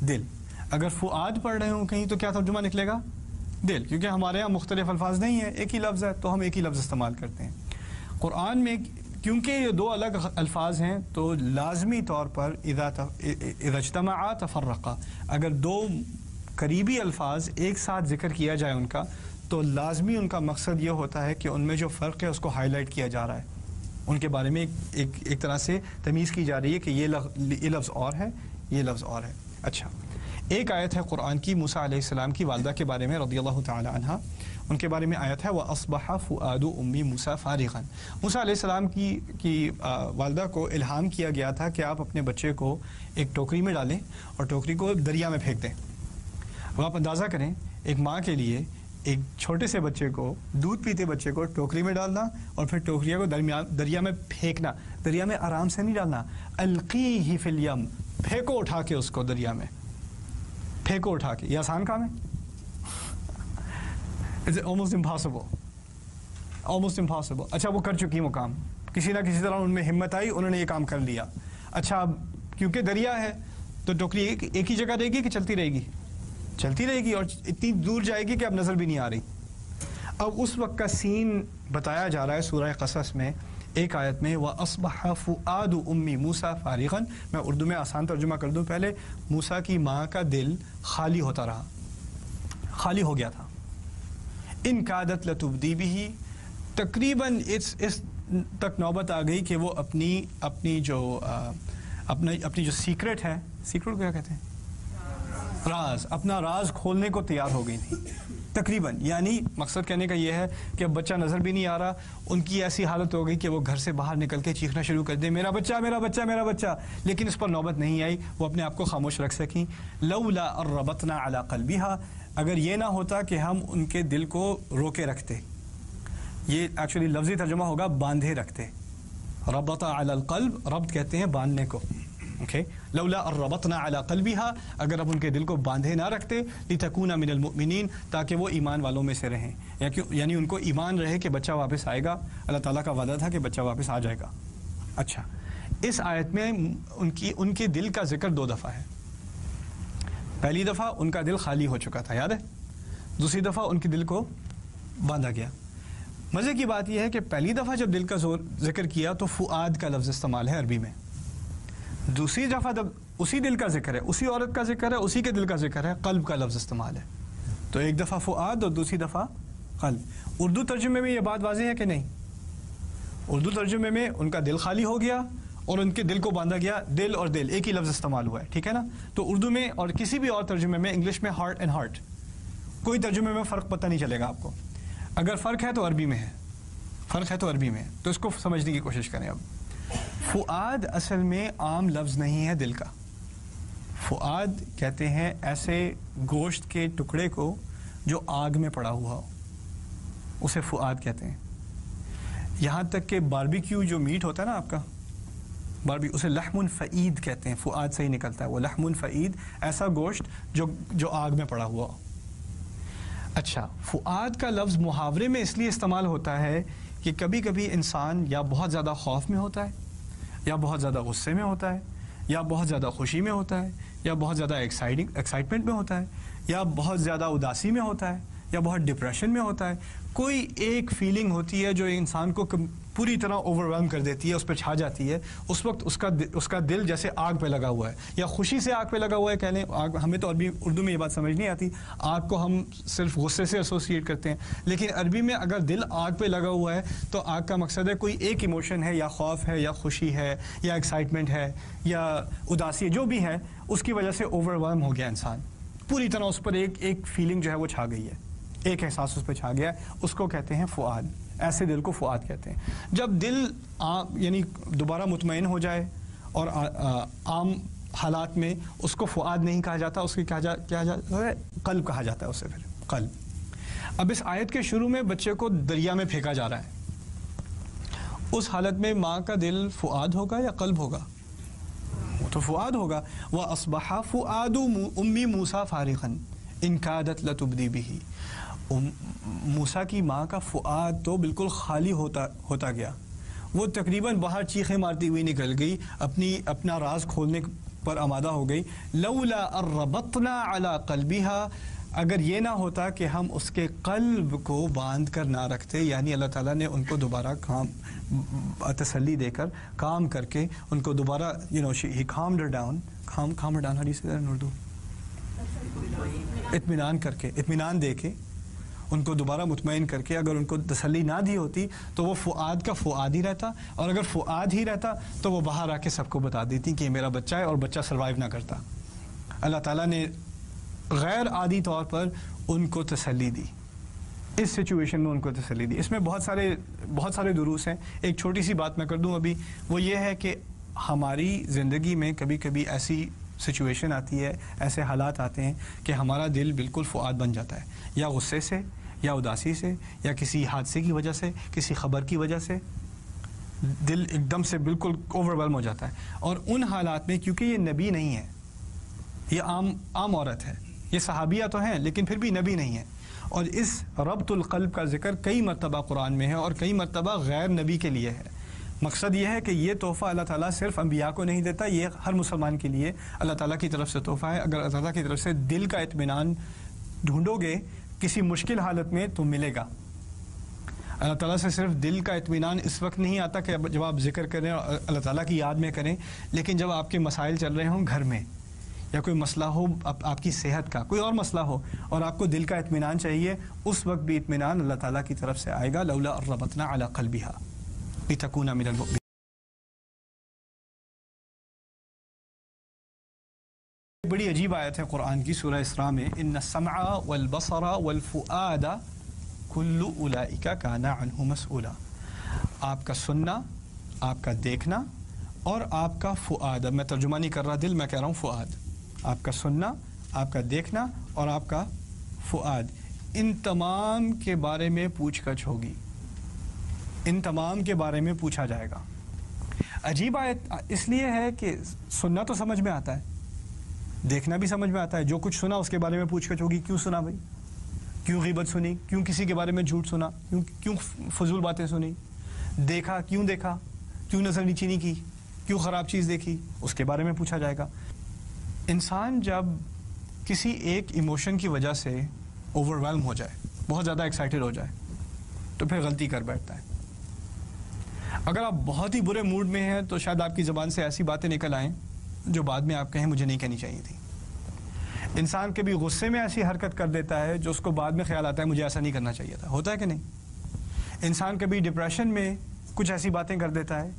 دل. اگر فؤاد پڑھ رہے ہوں کہیں تو کیا ترجمہ نکلے گا؟ دل. کیونکہ ہمارے ہاں مختلف الفاظ نہیں ہیں, ایک ہی لفظ ہے تو ہم ایک ہی لفظ استعمال کرتے ہیں. قرآن میں کیونکہ یہ 2 الگ الفاظ ہیں تو لازمی طور پر اذا اجتمعا تفرقا, اگر 2 قریبی الفاظ ایک ساتھ ذکر کیا جائے ان کا تو لازمی ان کا مقصد یہ ہوتا ہے کہ ان میں جو فرق ہے اس کو ہائی لائٹ کیا جا رہا ہے, ان کے بارے میں ایک طرح سے تمیز کی جا رہی ہے کہ یہ لفظ اور ہے, یہ لفظ اور ہے. اچھا, ایک آیت ہے قرآن کی موسیٰ علیہ السلام کی والدہ کے بارے میں رضی اللہ تعالی عنہ, ان کے بارے میں آیت ہے وَأَصْبَحَ فُؤَادُ أُمِّ مُوسَىٰ فَارِغًا. موسیٰ علیہ السلام کی والدہ کو الہام کیا گیا تھا کہ آپ اپنے بچے کو ایک ٹوکری میں ڈالیں اور ٹوکری کو دریا میں پھینک دیں. اب آپ اندازہ کریں ایک ماں کے لیے ایک چھوٹے سے بچے کو, دودھ پیتے بچے کو ٹوکری میں ڈالنا اور پھر ٹوکریاں کو دریا میں پھینکنا. دریا میں آرام سے نہیں ڈالنا, القیہ فی الیم, پھینکو اٹھا کے اس کو دریا میں, پھینکو اٹھا کے. یہ آسان کام ہے؟ It's almost impossible. Almost impossible. اچھا وہ کر چکی وہ کام, کسی نہ کسی طرح ان میں ہمت آئی, انہوں نے یہ کام کر لیا. اچھا اب کیونکہ دریا ہے تو ٹوکری ایک ہی جگہ رہے گی کہ چلتی رہے گی؟ چلتی رہے گی اور اتنی دور جائے گی کہ اب نظر بھی نہیں آ رہی. اب اس وقت کا سین بتایا جا رہا ہے سورہ قصص میں ایک آیت میں وَأَصْبَحَ فُؤَادُ أُمِّ مُوسَىٰ فَارِغًا. میں اردو میں آسان ترجمہ کر دوں پہلے. موسیٰ کی ماں کا دل خالی ہوتا رہا, خالی ہو گیا تھا. ان کادت لتبدی بہ, تقریباً اس تک نوبت آ گئی کہ وہ اپنی جو سیکرٹ ہے, سیکرٹ کو کیا کہتے ہیں, راز, اپنا راز کھولنے کو تیار ہو گئی تھی تقریباً. یعنی مقصد کہنے کا یہ ہے کہ اب بچہ نظر بھی نہیں آ رہا, ان کی ایسی حالت ہو گئی کہ وہ گھر سے باہر نکل کے چیخنا شروع کر دیں میرا بچہ میرا بچہ میرا بچہ, لیکن اس پر نوبت نہیں آئی, وہ اپنے آپ کو خاموش رکھ سکیں. لولا ان ربطنا علی قلبها, اگر یہ نہ ہوتا کہ ہم ان کے دل کو روکے رکھتے, یہ ایکچولی لفظی ترجمہ ہوگا باندھے رکھتے. ربط علی القلب, ربط کہتے ہیں باندھنے کو. لولا ان ربطنا علی قلبها, اگر اب ان کے دل کو باندھے نہ رکھتے, لتکون من المؤمنین, تاکہ وہ ایمان والوں میں سے رہیں, یعنی ان کو ایمان رہے کہ بچہ واپس آئے گا. اللہ تعالیٰ کا وعدہ تھا کہ بچہ واپس آ جائے گا. اچھا, اس آیت میں ان کے دل کا ذکر 2 دفعہ ہے. پہلی دفعہ ان کا دل خالی ہو چکا تھا, یاد ہے. دوسری دفعہ ان کے دل کو باندھا گیا. مزے کی بات یہ ہے کہ پہلی دفعہ جب دل کا ذکر کیا تو فؤاد کا لفظ استعمال ہے عربی میں. دوسری دفعہ جب اسی دل کا ذکر ہے, اسی عورت کا ذکر ہے, اسی کے دل کا ذکر ہے, قلب کا لفظ استعمال ہے. تو ایک دفعہ فؤاد اور دوسری دفعہ قلب. اردو ترجمے میں یہ بات واضح ہے کہ نہیں؟ اردو ترجمے میں ان کا دل خالی ہو گیا اور ان کے دل کو باندھا گیا. دل اور دل ایک ہی لفظ استعمال ہوا ہے, ٹھیک ہے نا. تو اردو میں اور کسی بھی اور ترجمے میں, انگلش میں ہارٹ اینڈ ہارٹ, کوئی ترجمے میں فرق پتہ نہیں چلے گا آپ کو. اگر فرق ہے تو عربی میں ہے, فرق ہے تو عربی میں ہے, تو اس کو سمجھنے کی کوشش کریں. اب فؤاد اصل میں عام لفظ نہیں ہے دل کا. فؤاد کہتے ہیں ایسے گوشت کے ٹکڑے کو جو آگ میں پڑا ہوا ہو، اسے فؤاد کہتے ہیں. یہاں تک کہ باربیکیو جو میٹ ہوتا ہے نا آپ کا اسے لحم فعید کہتے ہیں. فؤاد سے ہی نکلتا ہے وہ لحم فعید، ایسا گوشت جو آگ میں پڑا ہوا ہو. اچھا، فؤاد کا لفظ محاورے میں اس لیے استعمال ہوتا ہے کہ کبھی کبھی انسان یا بہت زیادہ خوف میں ہوتا ہے، یا بہت زیادہ غصے میں ہوتا ہے، یا بہت زیادہ خوشی میں ہوتا ہے، یا بہت زیادہ ایکسائٹمنٹ میں ہوتا ہے، یا بہت زیادہ اداسی میں ہوتا ہے، یا بہت ڈپریشن میں ہوتا ہے. کوئی ایک فیلنگ ہوتی ہے جو انسان کو پوری طرح اوور ویلم کر دیتی ہے، اس پہ چھا جاتی ہے. اس وقت اس کا دل جیسے آگ پہ لگا ہوا ہے، یا خوشی سے آگ پہ لگا ہوا ہے کہہ لیں. ہمیں تو اردو میں یہ بات سمجھ نہیں آتی، آگ کو ہم صرف غصے سے ایسوسیٹ کرتے ہیں، لیکن عربی میں اگر دل آگ پہ لگا ہوا ہے تو آگ کا مقصد ہے کوئی ایک ایموشن ہے، یا خوف ہے، یا خوشی ہے، یا ایکسائٹمنٹ ہے، یا اداسی ہے، جو بھی ہے اس کی وجہ سے اوور ویلم ہو گیا انسان، پوری طرح اس پر ایک فیلنگ جو ہے وہ چھا گئی ہے، ایک احساس اس پہ چھا گیا ہے. اس کو کہتے ہیں فؤاد. ایسے دل کو فؤاد کہتے ہیں. جب دل یعنی دوبارہ مطمئن ہو جائے اور عام حالات میں اس کو فؤاد نہیں کہا جاتا، اس کی کیا جاتا ہے؟ قلب کہا جاتا ہے اسے. پھر قلب. اب اس آیت کے شروع میں بچے کو دریا میں پھینکا جا رہا ہے، اس حالت میں ماں کا دل فؤاد ہوگا یا قلب ہوگا؟ وہ تو فؤاد ہوگا. وَأَصْبَحَ فُؤَادُ أُمِّ مُوسَىٰ فَارِغًا إِن كَادَتْ لَتُبْدِي بِهِ. موسیٰ کی ماں کا فؤاد تو بالکل خالی ہوتا گیا. وہ تقریباً باہر چیخیں مارتی ہوئی نکل گئی، اپنا راز کھولنے پر آمادہ ہو گئی. لولا الربطنا على قلبها، اگر یہ نہ ہوتا کہ ہم اس کے قلب کو باندھ کر نہ رکھتے، یعنی اللہ تعالیٰ نے ان کو دوبارہ تسلی دے کر کام کر کے ان کو دوبارہ he calmed her down. calmed her down, how do you say that in Urdu? اطمینان دے کے ان کو دوبارہ مطمئن کر کے اگر ان کو تسلی نہ دی ہوتی تو وہ فؤاد کا فؤاد ہی رہتا، اور اگر فؤاد ہی رہتا تو وہ باہر آ کے سب کو بتا دیتی کہ یہ میرا بچہ ہے، اور بچہ سروائیو نہ کرتا. اللہ تعالیٰ نے غیر عادی طور پر ان کو تسلی دی، اس سچویشن میں ان کو تسلی دی. اس میں بہت سارے دروس ہیں. ایک چھوٹی سی بات میں کر دوں ابھی، وہ یہ ہے کہ ہماری زندگی میں کبھی کبھی ایسی سچویشن آتی ہے، ایسے حالات آتے ہیں کہ ہمارا دل بالکل فؤاد بن جاتا ہے، یا غصے سے، یا اداسی سے، یا کسی حادثے کی وجہ سے، کسی خبر کی وجہ سے دل ایک دم سے بالکل اوور ویلم ہو جاتا ہے. اور ان حالات میں کیونکہ یہ نبی نہیں ہے، یہ عام عورت ہے، یہ صحابیہ تو ہیں لیکن پھر بھی نبی نہیں ہے، اور اس ربط القلب کا ذکر کئی مرتبہ قرآن میں ہے اور کئی مرتبہ غیر نبی کے لیے ہے. مقصد یہ ہے کہ یہ تحفہ اللہ تعالیٰ صرف انبیاء کو نہیں دیتا، یہ ہر مسلمان کے لیے اللہ تعالیٰ کی طرف سے تحفہ ہے. اگر اللہ تعالیٰ کی طرف سے دل کا اطمینان ڈھونڈو گے کسی مشکل حالت میں تو ملے گا. اللہ تعالیٰ سے صرف دل کا اطمینان اس وقت نہیں آتا کہ جب آپ ذکر کریں اور اللہ تعالیٰ کی یاد میں کریں، لیکن جب آپ کے مسائل چل رہے ہوں گھر میں، یا کوئی مسئلہ ہو آپ کی صحت کا، کوئی اور مسئلہ ہو، اور آپ کو دل کا اطمینان چاہیے، اس وقت بھی اطمینان اللہ تعالیٰ کی طرف سے آئے گا. لولا الربطنا علی قلبها لتکون من المؤمنین. بڑی عجیب آیت ہے قرآن کی سورہ اسراء میں، ان السمع والبصر والفؤاد کل اولئک کان عنہ مسئولا. آپ کا سننا، آپ کا دیکھنا، اور آپ کا فؤاد، اب میں ترجمہ نہیں کر رہا دل، میں کہہ رہا ہوں فؤاد. آپ کا سننا، آپ کا دیکھنا اور آپ کا فؤاد، ان تمام کے بارے میں پوچھ گچھ ہوگی، ان تمام کے بارے میں پوچھا جائے گا. عجیب آیت اس لیے ہے کہ سننا تو سمجھ میں آتا ہے، دیکھنا بھی سمجھ میں آتا ہے، جو کچھ سنا اس کے بارے میں پوچھ گچھ ہوگی. کیوں سنا بھائی؟ کیوں غیبت سنی؟ کیوں کسی کے بارے میں جھوٹ سنا؟ کیوں فضول باتیں سنی؟ دیکھا کیوں؟ دیکھا کیوں؟ نظر نیچی نہیں کی؟ کیوں خراب چیز دیکھی؟ اس کے بارے میں پوچھا جائے گا. انسان جب کسی ایک ایموشن کی وجہ سے اوور ویلم ہو جائے، بہت زیادہ ایکسائٹیڈ ہو جائے، تو پھر غلطی کر بیٹھتا ہے. اگر آپ بہت ہی برے موڈ میں ہیں تو شاید آپ کی زبان سے ایسی باتیں نکل آئیں جو بعد میں آپ کہیں مجھے نہیں کہنی چاہیے تھی. انسان کبھی غصے میں ایسی حرکت کر دیتا ہے جو اس کو بعد میں خیال آتا ہے مجھے ایسا نہیں کرنا چاہیے تھا. ہوتا ہے کہ نہیں؟ انسان کبھی ڈپریشن میں کچھ ایسی باتیں کر دیتا ہے،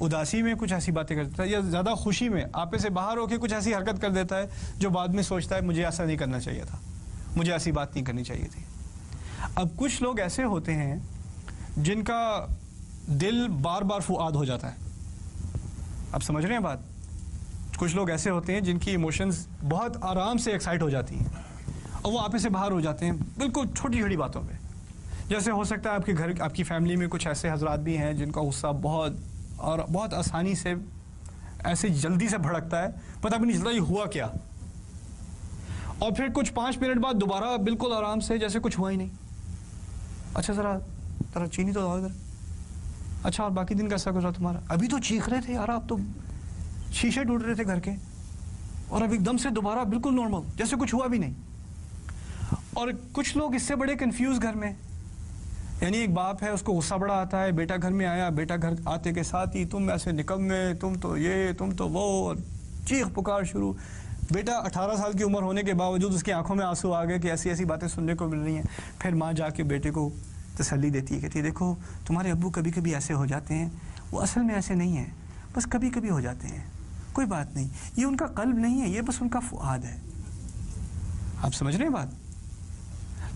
اداسی میں کچھ ایسی باتیں کر دیتا ہے، یا زیادہ خوشی میں آپے سے باہر ہو کے کچھ ایسی حرکت کر دیتا ہے جو بعد میں سوچتا ہے مجھے ایسا نہیں کرنا چاہیے تھا، مجھے ایسی بات نہیں کرنی چاہیے تھی. اب کچھ لوگ ایسے ہوتے ہیں جن کا دل بار بار فؤاد ہو جاتا ہے. آپ سمجھ رہے ہیں بات؟ کچھ لوگ ایسے ہوتے ہیں جن کی ایموشنز بہت آرام سے ایکسائٹ ہو جاتی ہیں اور وہ آپے سے باہر ہو جاتے ہیں بالکل چھوٹی چھوٹی باتوں پہ. جیسے ہو سکتا ہے آپ کے گھر آپ کی فیملی میں کچھ ایسے حضرات بھی ہیں جن کا غصہ بہت آسانی سے ایسے جلدی سے بھڑکتا ہے, پتہ بھی نہیں چلتا یہ ہوا کیا, اور پھر کچھ 5 منٹ بعد دوبارہ بالکل آرام سے جیسے کچھ ہوا ہی نہیں. اچھا ذرا چینی تو ادھر. اچھا اور باقی دن کیسا گزرا تمہارا؟ ابھی تو چیخ رہے تھے یار آپ تو, شیشے ٹوٹ رہے تھے گھر کے, اور اب ایک دم سے دوبارہ بالکل نارمل جیسے کچھ ہوا بھی نہیں. اور کچھ لوگ اس سے بڑے کنفیوز گھر میں, یعنی ایک باپ ہے اس کو غصہ بڑا آتا ہے, بیٹا گھر میں آیا, بیٹا گھر آتے کے ساتھ ہی تم ایسے نکمے, تم تو یہ تم تو وہ, چیخ پکار شروع. بیٹا 18 سال کی عمر ہونے کے باوجود اس کی آنکھوں میں آنسو آ گئے کہ ایسی ایسی باتیں سننے کو مل رہی ہیں. پھر ماں جا کے بیٹے کو تسلی دیتی ہے, کہتی ہے دیکھو تمہارے ابو کبھی کبھی ایسے ہو جاتے ہیں, وہ اصل میں ایسے نہیں ہیں, بس کبھی کبھی ہو جاتے ہیں, کوئی بات نہیں, یہ ان کا قلب نہیں ہے, یہ بس ان کا فؤاد ہے. آپ سمجھ رہے ہیں بات؟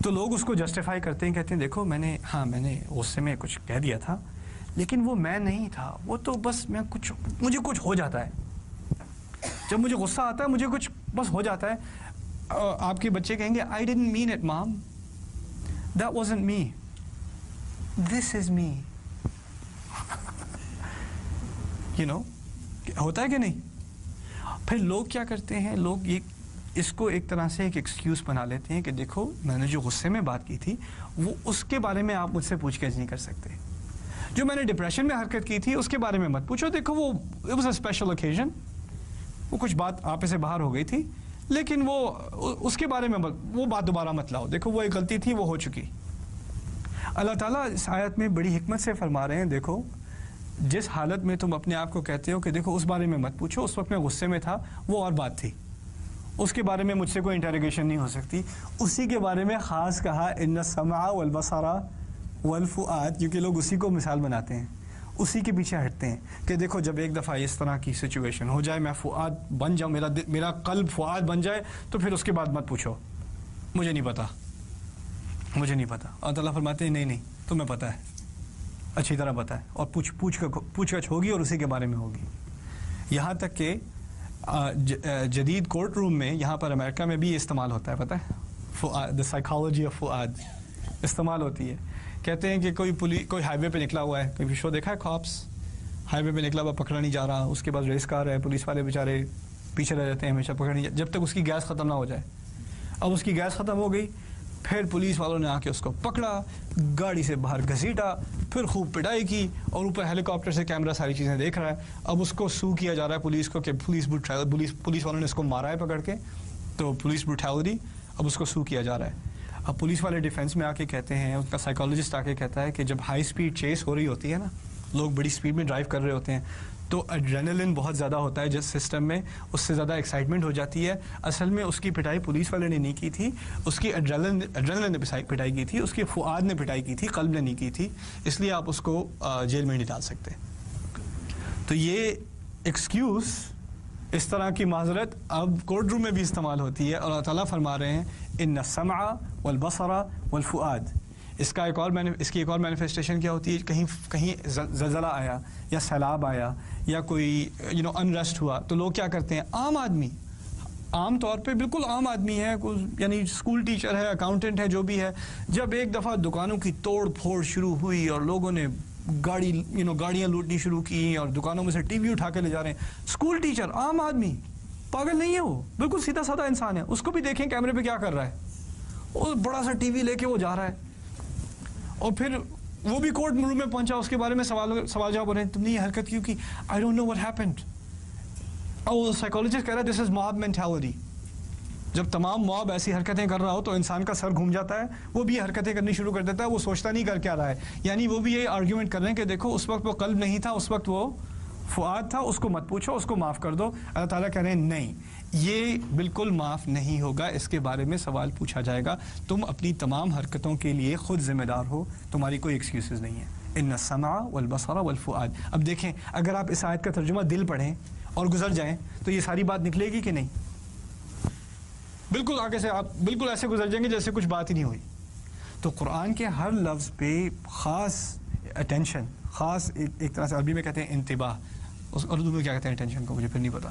تو لوگ اس کو جسٹیفائی کرتے ہیں, کہتے ہیں دیکھو میں نے غصے میں کچھ کہہ دیا تھا, لیکن وہ میں نہیں تھا, وہ تو بس مجھے کچھ ہو جاتا ہے, جب مجھے غصہ آتا ہے مجھے کچھ بس ہو جاتا ہے. آپ کے بچے کہیں گے I didn't mean it mom, that wasn't me, this is me. you know, ہوتا ہے کہ نہیں؟ پھر لوگ کیا کرتے ہیں, لوگ اس کو ایک طرح سے ایک ایکسکیوز بنا لیتے ہیں کہ دیکھو میں نے جو غصے میں بات کی تھی وہ اس کے بارے میں آپ مجھ سے پوچھ گچھ نہیں کر سکتے, جو میں نے ڈپریشن میں حرکت کی تھی اس کے بارے میں مت پوچھو, دیکھو وہ it was a special occasion, وہ کچھ بات آپ سے باہر ہو گئی تھی, لیکن وہ اس کے بارے میں وہ بات دوبارہ مت لاؤ, دیکھو وہ ایک غلطی تھی, وہ ہو چکی. اللہ تعالیٰ اس آیت میں بڑی حکمت سے فرما رہے ہیں, دیکھو جس حالت میں تم اپنے آپ کو کہتے ہو کہ دیکھو اس بارے میں مت پوچھو, اس وقت میں غصے میں تھا, وہ اور بات تھی, اس کے بارے میں مجھ سے کوئی انٹروگیشن نہیں ہو سکتی. اسی کے بارے میں خاص کہا ان السمع والبصر والفؤاد, کیونکہ لوگ اسی کو مثال بناتے ہیں, اسی کے پیچھے ہٹتے ہیں کہ دیکھو جب ایک دفعہ اس طرح کی سچویشن ہو جائے, میں فؤاد بن جاؤں, میرا قلب فؤاد بن جائے, تو پھر اس کے بعد مت پوچھو, مجھے نہیں پتا. اور اللہ فرماتے ہیں نہیں تمہیں پتہ ہے, اچھی طرح پتہ ہے, اور پوچھ گچھ ہوگی اور اسی کے بارے میں ہوگی. یہاں تک کہ جدید کورٹ روم میں یہاں پر امریکہ میں بھی استعمال ہوتا ہے, پتہ ہے, فؤاد, دا سائیکالوجی آف فؤاد استعمال ہوتی ہے. کہتے ہیں کہ کوئی ہائی وے پہ نکلا ہوا ہے, کوئی شو دیکھا ہے کاپس, ہائی وے پہ نکلا ہوا پکڑا نہیں جا رہا, اس کے بعد ریس کار ہے, پولیس والے بیچارے پیچھے رہ جاتے ہیں ہمیشہ, پکڑ نہیں جب تک اس کی گیس ختم نہ ہو جائے. اب اس کی گیس ختم ہو گئی, پھر پولیس والوں نے آ کے اس کو پکڑا, گاڑی سے باہر گھسیٹا, پھر خوب پٹائی کی, اور اوپر ہیلی کاپٹر سے کیمرہ ساری چیزیں دیکھ رہا ہے. اب اس کو سو کیا جا رہا ہے پولیس کو کہ پولیس والوں نے اس کو مارا ہے پکڑ کے, تو پولیس بروٹیلٹی, اب اس کو سو کیا جا رہا ہے. اب پولیس والے ڈیفینس میں آ کے کہتے ہیں, اس کا سائیکالوجسٹ آ کے کہتا ہے کہ جب ہائی اسپیڈ چیس ہو رہی ہوتی ہے نا, لوگ بڑی اسپیڈ میں ڈرائیو کر رہے ہوتے ہیں, تو ایڈرینلن بہت زیادہ ہوتا ہے جس سسٹم میں, اس سے زیادہ ایکسائٹمنٹ ہو جاتی ہے. اصل میں اس کی پٹائی پولیس والے نے نہیں کی تھی, اس کی ایڈرینلن نے پٹائی کی تھی, اس کے فؤاد نے پٹائی کی تھی, قلب نے نہیں کی تھی, اس لیے آپ اس کو جیل میں نہیں ڈال سکتے. تو یہ ایکسکیوز, اس طرح کی معذرت اب کورٹ روم میں بھی استعمال ہوتی ہے, اور اللہ تعالیٰ فرما رہے ہیں ان السمع والبصر والفؤاد. اس کی ایک اور مینیفیسٹیشن کیا ہوتی ہے, کہیں زلزلہ آیا یا سیلاب آیا یا کوئی انریسٹ ہوا, تو لوگ کیا کرتے ہیں, عام آدمی, عام طور پہ بالکل عام آدمی ہے, یعنی اسکول ٹیچر ہے, اکاؤنٹنٹ ہے, جو بھی ہے, جب ایک دفعہ دکانوں کی توڑ پھوڑ شروع ہوئی اور لوگوں نے گاڑیاں لوٹنی شروع کی اور دکانوں میں سے ٹی وی اٹھا کے لے جا رہے ہیں, اسکول ٹیچر, عام آدمی, پاگل نہیں ہے وہ, بالکل سیدھا سادہ انسان ہے, اس کو بھی دیکھیں کیمرے پہ کیا کر رہا ہے, وہ بڑا سا ٹی وی لے کے وہ جا رہا ہے, اور پھر وہ بھی کورٹ روم میں پہنچا, اس کے بارے میں سوال جواب ہو رہے ہیں, تم نے یہ حرکت کیوں کی, I don't know what happened. اور سائیکالوجسٹ کہہ رہا ہے دس از موب مینٹیلٹی. جب تمام موب ایسی حرکتیں کر رہا ہو تو انسان کا سر گھوم جاتا ہے, وہ بھی حرکتیں کرنی شروع کر دیتا ہے, وہ سوچتا نہیں کر کیا رہا ہے. یعنی وہ بھی یہ آرگیومنٹ کر رہے ہیں کہ دیکھو اس وقت وہ قلب نہیں تھا, اس وقت وہ فؤاد تھا, اس کو مت پوچھو, اس کو معاف کر دو. اللہ تعالیٰ کہہ رہے ہیں نہیں, یہ بالکل معاف نہیں ہوگا, اس کے بارے میں سوال پوچھا جائے گا, تم اپنی تمام حرکتوں کے لیے خود ذمہ دار ہو, تمہاری کوئی ایکسکیوزز نہیں ہے. ان السمع والبصر والفؤاد. اب دیکھیں, اگر آپ اس آیت کا ترجمہ دل پڑھیں اور گزر جائیں تو یہ ساری بات نکلے گی کہ نہیں؟ بالکل آگے سے آپ بالکل ایسے گزر جائیں گے جیسے کچھ بات ہی نہیں ہوئی. تو قرآن کے ہر لفظ پہ خاص اٹینشن, خاص ایک طرح سے عربی میں کہتے ہیں انتباہ, اردو میں کیا کہتے ہیں اٹینشن کو مجھے پھر نہیں پتا,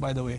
by the way.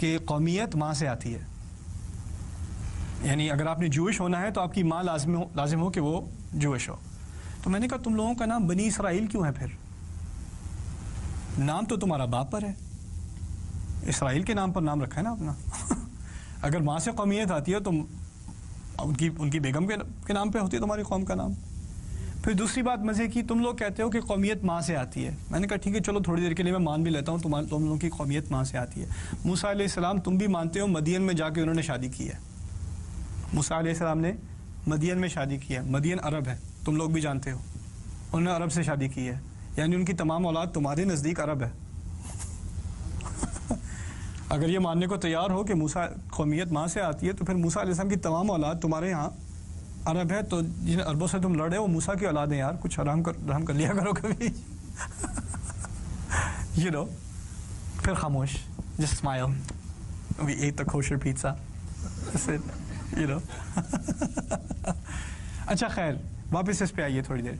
کہ قومیت ماں سے آتی ہے، یعنی اگر آپ نے جوش ہونا ہے تو آپ کی ماں لازم ہو کہ وہ جوش ہو. تو میں نے کہا تم لوگوں کا نام بنی اسرائیل کیوں ہے؟ پھر نام تو تمہارا باپ پر ہے، اسرائیل کے نام پر نام رکھا ہے نا اپنا. اگر ماں سے قومیت آتی ہے تو ان کی بیگم کے نام پہ ہوتی ہے تمہاری قوم کا نام. پھر دوسری بات مزے کی، تم لوگ کہتے ہو کہ قومیت ماں سے آتی ہے. میں نے کہا ٹھیک ہے چلو تھوڑی دیر کے لیے میں مان بھی لیتا ہوں تم لوگوں کی قومیت ماں سے آتی ہے. موسیٰ علیہ السلام تم بھی مانتے ہو مدین میں جا کے انہوں نے شادی کی ہے. موسیٰ علیہ السلام نے مدین میں شادی کی ہے. مدین عرب ہے، تم لوگ بھی جانتے ہو. انہوں نے عرب سے شادی کی ہے، یعنی ان کی تمام اولاد تمہارے نزدیک عرب ہے. اگر یہ ماننے کو تیار ہو کہ موسیٰ قومیت ماں سے آتی ہے تو پھر موسیٰ علیہ السلام کی تمام اولاد تمہارے یہاں عرب ہے. تو جن عربوں سے تم لڑے وہ موسیٰ کی اولاد ہیں یار، کچھ رحم کر لیا کرو کبھی. You know. پھر خاموش. Just smile. We ate the kosher pizza. That's it. You know. اچھا خیر، واپس اس پہ آئیے تھوڑی دیر.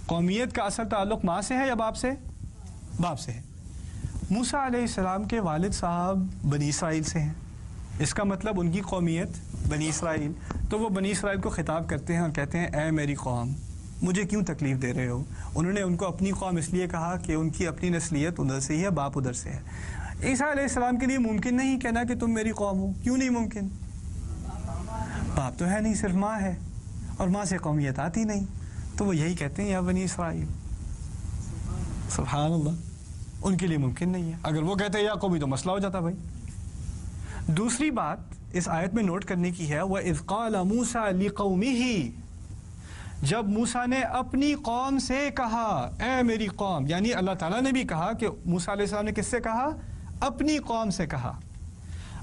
قومیت کا اصل تعلق ماں سے ہے یا باپ سے؟ باپ سے ہے. موسیٰ علیہ السلام کے والد صاحب بنی اسرائیل سے ہیں، اس کا مطلب ان کی قومیت بنی اسرائیل. تو وہ بنی اسرائیل کو خطاب کرتے ہیں اور کہتے ہیں اے میری قوم مجھے کیوں تکلیف دے رہے ہو. انہوں نے ان کو اپنی قوم اس لیے کہا کہ ان کی اپنی نسلیت ادھر سے ہی ہے، باپ ادھر سے ہے. عیسیٰ علیہ السلام کے لیے ممکن نہیں کہنا کہ تم میری قوم ہو. کیوں نہیں ممکن؟ باپ تو ہے نہیں، صرف ماں ہے، اور ماں سے قومیت آتی نہیں. تو وہ یہی کہتے ہیں یا بنی اسرائیل. سبحان اللہ، ان کے لیے ممکن نہیں ہے. اگر وہ کہتے ہیں یا قومی تو مسئلہ ہو جاتا بھائی. دوسری بات اس آیت میں نوٹ کرنے کی ہے، وَإِذْ قَالَ مُوسَىٰ لِقَوْمِهِ، جب موسیٰ نے اپنی قوم سے کہا اے میری قوم، یعنی اللہ تعالیٰ نے بھی کہا کہ موسیٰ علیہ السلام نے کس سے کہا؟ اپنی قوم سے کہا.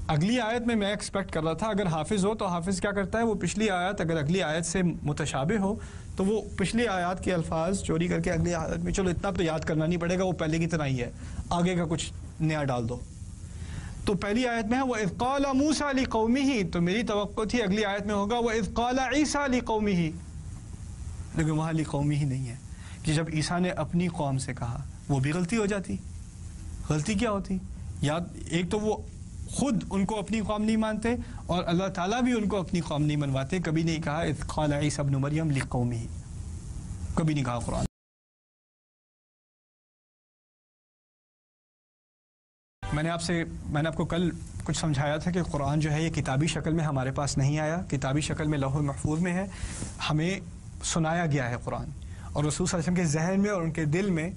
اگلی آیت میں ایکسپیکٹ کر رہا تھا اگر حافظ ہو تو حافظ کیا کرتا ہے، وہ پچھلی آیت اگر اگلی آیت سے متشابہ ہو تو وہ پچھلی آیات کے الفاظ چوری کر کے اگلی آیت میں، چلو اتنا تو یاد کرنا نہیں پڑے گا، وہ پہلے کی طرح ہی ہے، آگے کا کچھ نیا ڈال دو. تو پہلی آیت میں ہے وَإِذْ قَالَ مُوسَىٰ لِقَوْمِهِ، تو میری توقع تھی اگلی آیت میں ہوگا وَإِذْ قَالَ عِيسَىٰ لِقَوْمِهِ، لیکن وہاں لِقَوْمِهِ نہیں ہے کہ جب عیسیٰ نے اپنی قوم سے کہا. وہ بھی غلطی ہو جاتی. غلطی کیا ہوتی؟ یاد ایک تو وہ خود ان کو اپنی قوم نہیں مانتے اور اللہ تعالیٰ بھی ان کو اپنی قوم نہیں منواتے. کبھی نہیں کہا اذ قال عیسی ابن مریم لقومہ، کبھی نہیں کہا قرآن. میں نے آپ کو کل کچھ سمجھایا تھا کہ قرآن جو ہے یہ کتابی شکل میں ہمارے پاس نہیں آیا، کتابی شکل میں لوح محفوظ میں ہے. ہمیں سنایا گیا ہے قرآن، اور رسول صلی اللہ علیہ وسلم کے ذہن میں اور ان کے دل میں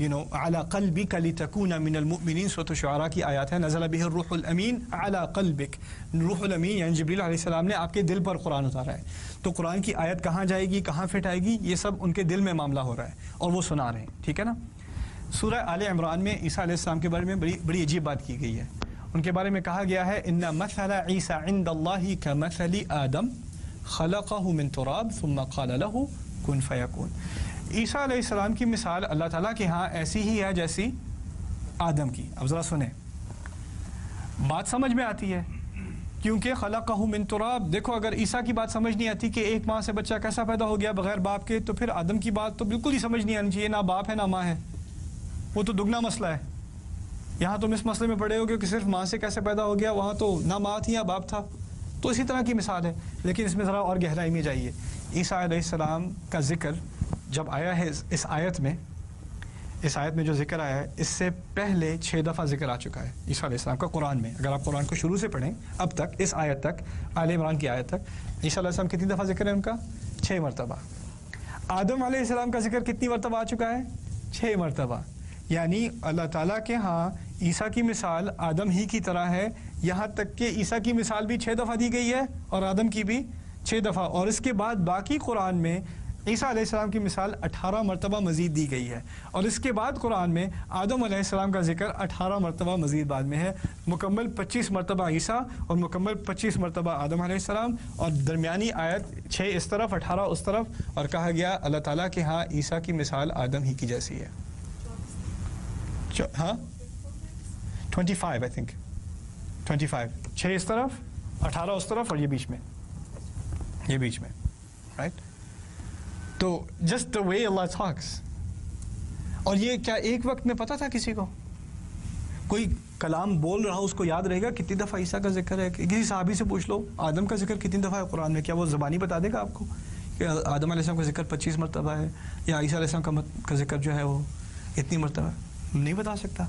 علی قلبک لتکون من المؤمنین، سورۃ الشعراء کی آیات ہے نزل بہ الروح الامین علی قلبک. روح الامین یعنی جبریل علیہ السلام نے آپ کے دل پر قرآن اتارا ہے. تو قرآن کی آیت کہاں جائے گی، کہاں فٹ آئے گی، یہ سب ان کے دل میں معاملہ ہو رہا ہے اور وہ سنا رہے ہیں. ٹھیک ہے نا. سورہ آل عمران میں عیسیٰ علیہ السلام کے بارے میں بڑی عجیب بات کی گئی ہے. ان کے بارے میں کہا گیا ہے ان مثل عیسیٰ عند اللہ کمثل آدم خلقہ من تراب ثم قال له کن فیکون. عیسیٰ علیہ السلام کی مثال اللہ تعالیٰ کے ہاں ایسی ہی ہے جیسی آدم کی. اب ذرا سنیں، بات سمجھ میں آتی ہے کیونکہ خلقہ من تراب. دیکھو اگر عیسیٰ کی بات سمجھ نہیں آتی کہ ایک ماں سے بچہ کیسا پیدا ہو گیا بغیر باپ کے، تو پھر آدم کی بات تو بالکل ہی سمجھ نہیں آنی چاہیے. نہ باپ ہے نہ ماں ہے، وہ تو دگنا مسئلہ ہے. یہاں تم اس مسئلے میں پڑے ہو کہ صرف ماں سے کیسے پیدا ہو گیا، وہاں تو نہ ماں تھی نہ باپ تھا. تو اسی طرح کی مثال ہے، لیکن اس میں ذرا اور گہرائی میں جائیے. عیسیٰ علیہ السلام کا ذکر جب آیا ہے اس آیت میں جو ذکر آیا ہے، اس سے پہلے 6 دفعہ ذکر آ چکا ہے عیسیٰ علیہ السلام کا قرآن میں. اگر آپ قرآن کو شروع سے پڑھیں اب تک، اس آیت تک، آل عمران کی آیت تک، عیسیٰ علیہ السلام کتنی دفعہ ذکر ہے ان کا؟ 6 مرتبہ. آدم علیہ السلام کا ذکر کتنی مرتبہ آ چکا ہے؟ 6 مرتبہ. یعنی اللہ تعالیٰ کے ہاں عیسیٰ کی مثال آدم ہی کی طرح ہے، یہاں تک کہ عیسیٰ کی مثال بھی 6 دفعہ دی گئی ہے اور آدم کی بھی 6 دفعہ. اور اس کے بعد باقی قرآن میں عیسیٰ علیہ السلام کی مثال 18 مرتبہ مزید دی گئی ہے. اور اس کے بعد قرآن میں آدم علیہ السلام کا ذکر 18 مرتبہ مزید بعد میں ہے. مکمل 25 مرتبہ عیسیٰ اور مکمل 25 مرتبہ آدم علیہ السلام، اور درمیانی آیت 6 اس طرف 18 اس طرف. اور کہا گیا اللہ تعالیٰ کے ہاں عیسیٰ کی مثال آدم ہی کی جیسی ہے. ہاں 25 آئی تھنک 25، 6 اس طرف 18 اس طرف اور یہ بیچ میں رائٹ. تو just the way Allah talks. اور یہ کیا ایک وقت میں پتا تھا کسی کو؟ کوئی کلام بول رہا ہو اس کو یاد رہے گا کتنی دفعہ عیسیٰ کا ذکر ہے؟ کسی صحابی سے پوچھ لو آدم کا ذکر کتنی دفعہ ہے قرآن میں، کیا وہ زبانی بتا دے گا آپ کو کہ آدم علیہ السلام کا ذکر 25 مرتبہ ہے یا عیسیٰ علیہ السلام کا ذکر جو ہے وہ اتنی مرتبہ ہے؟ نہیں بتا سکتا۔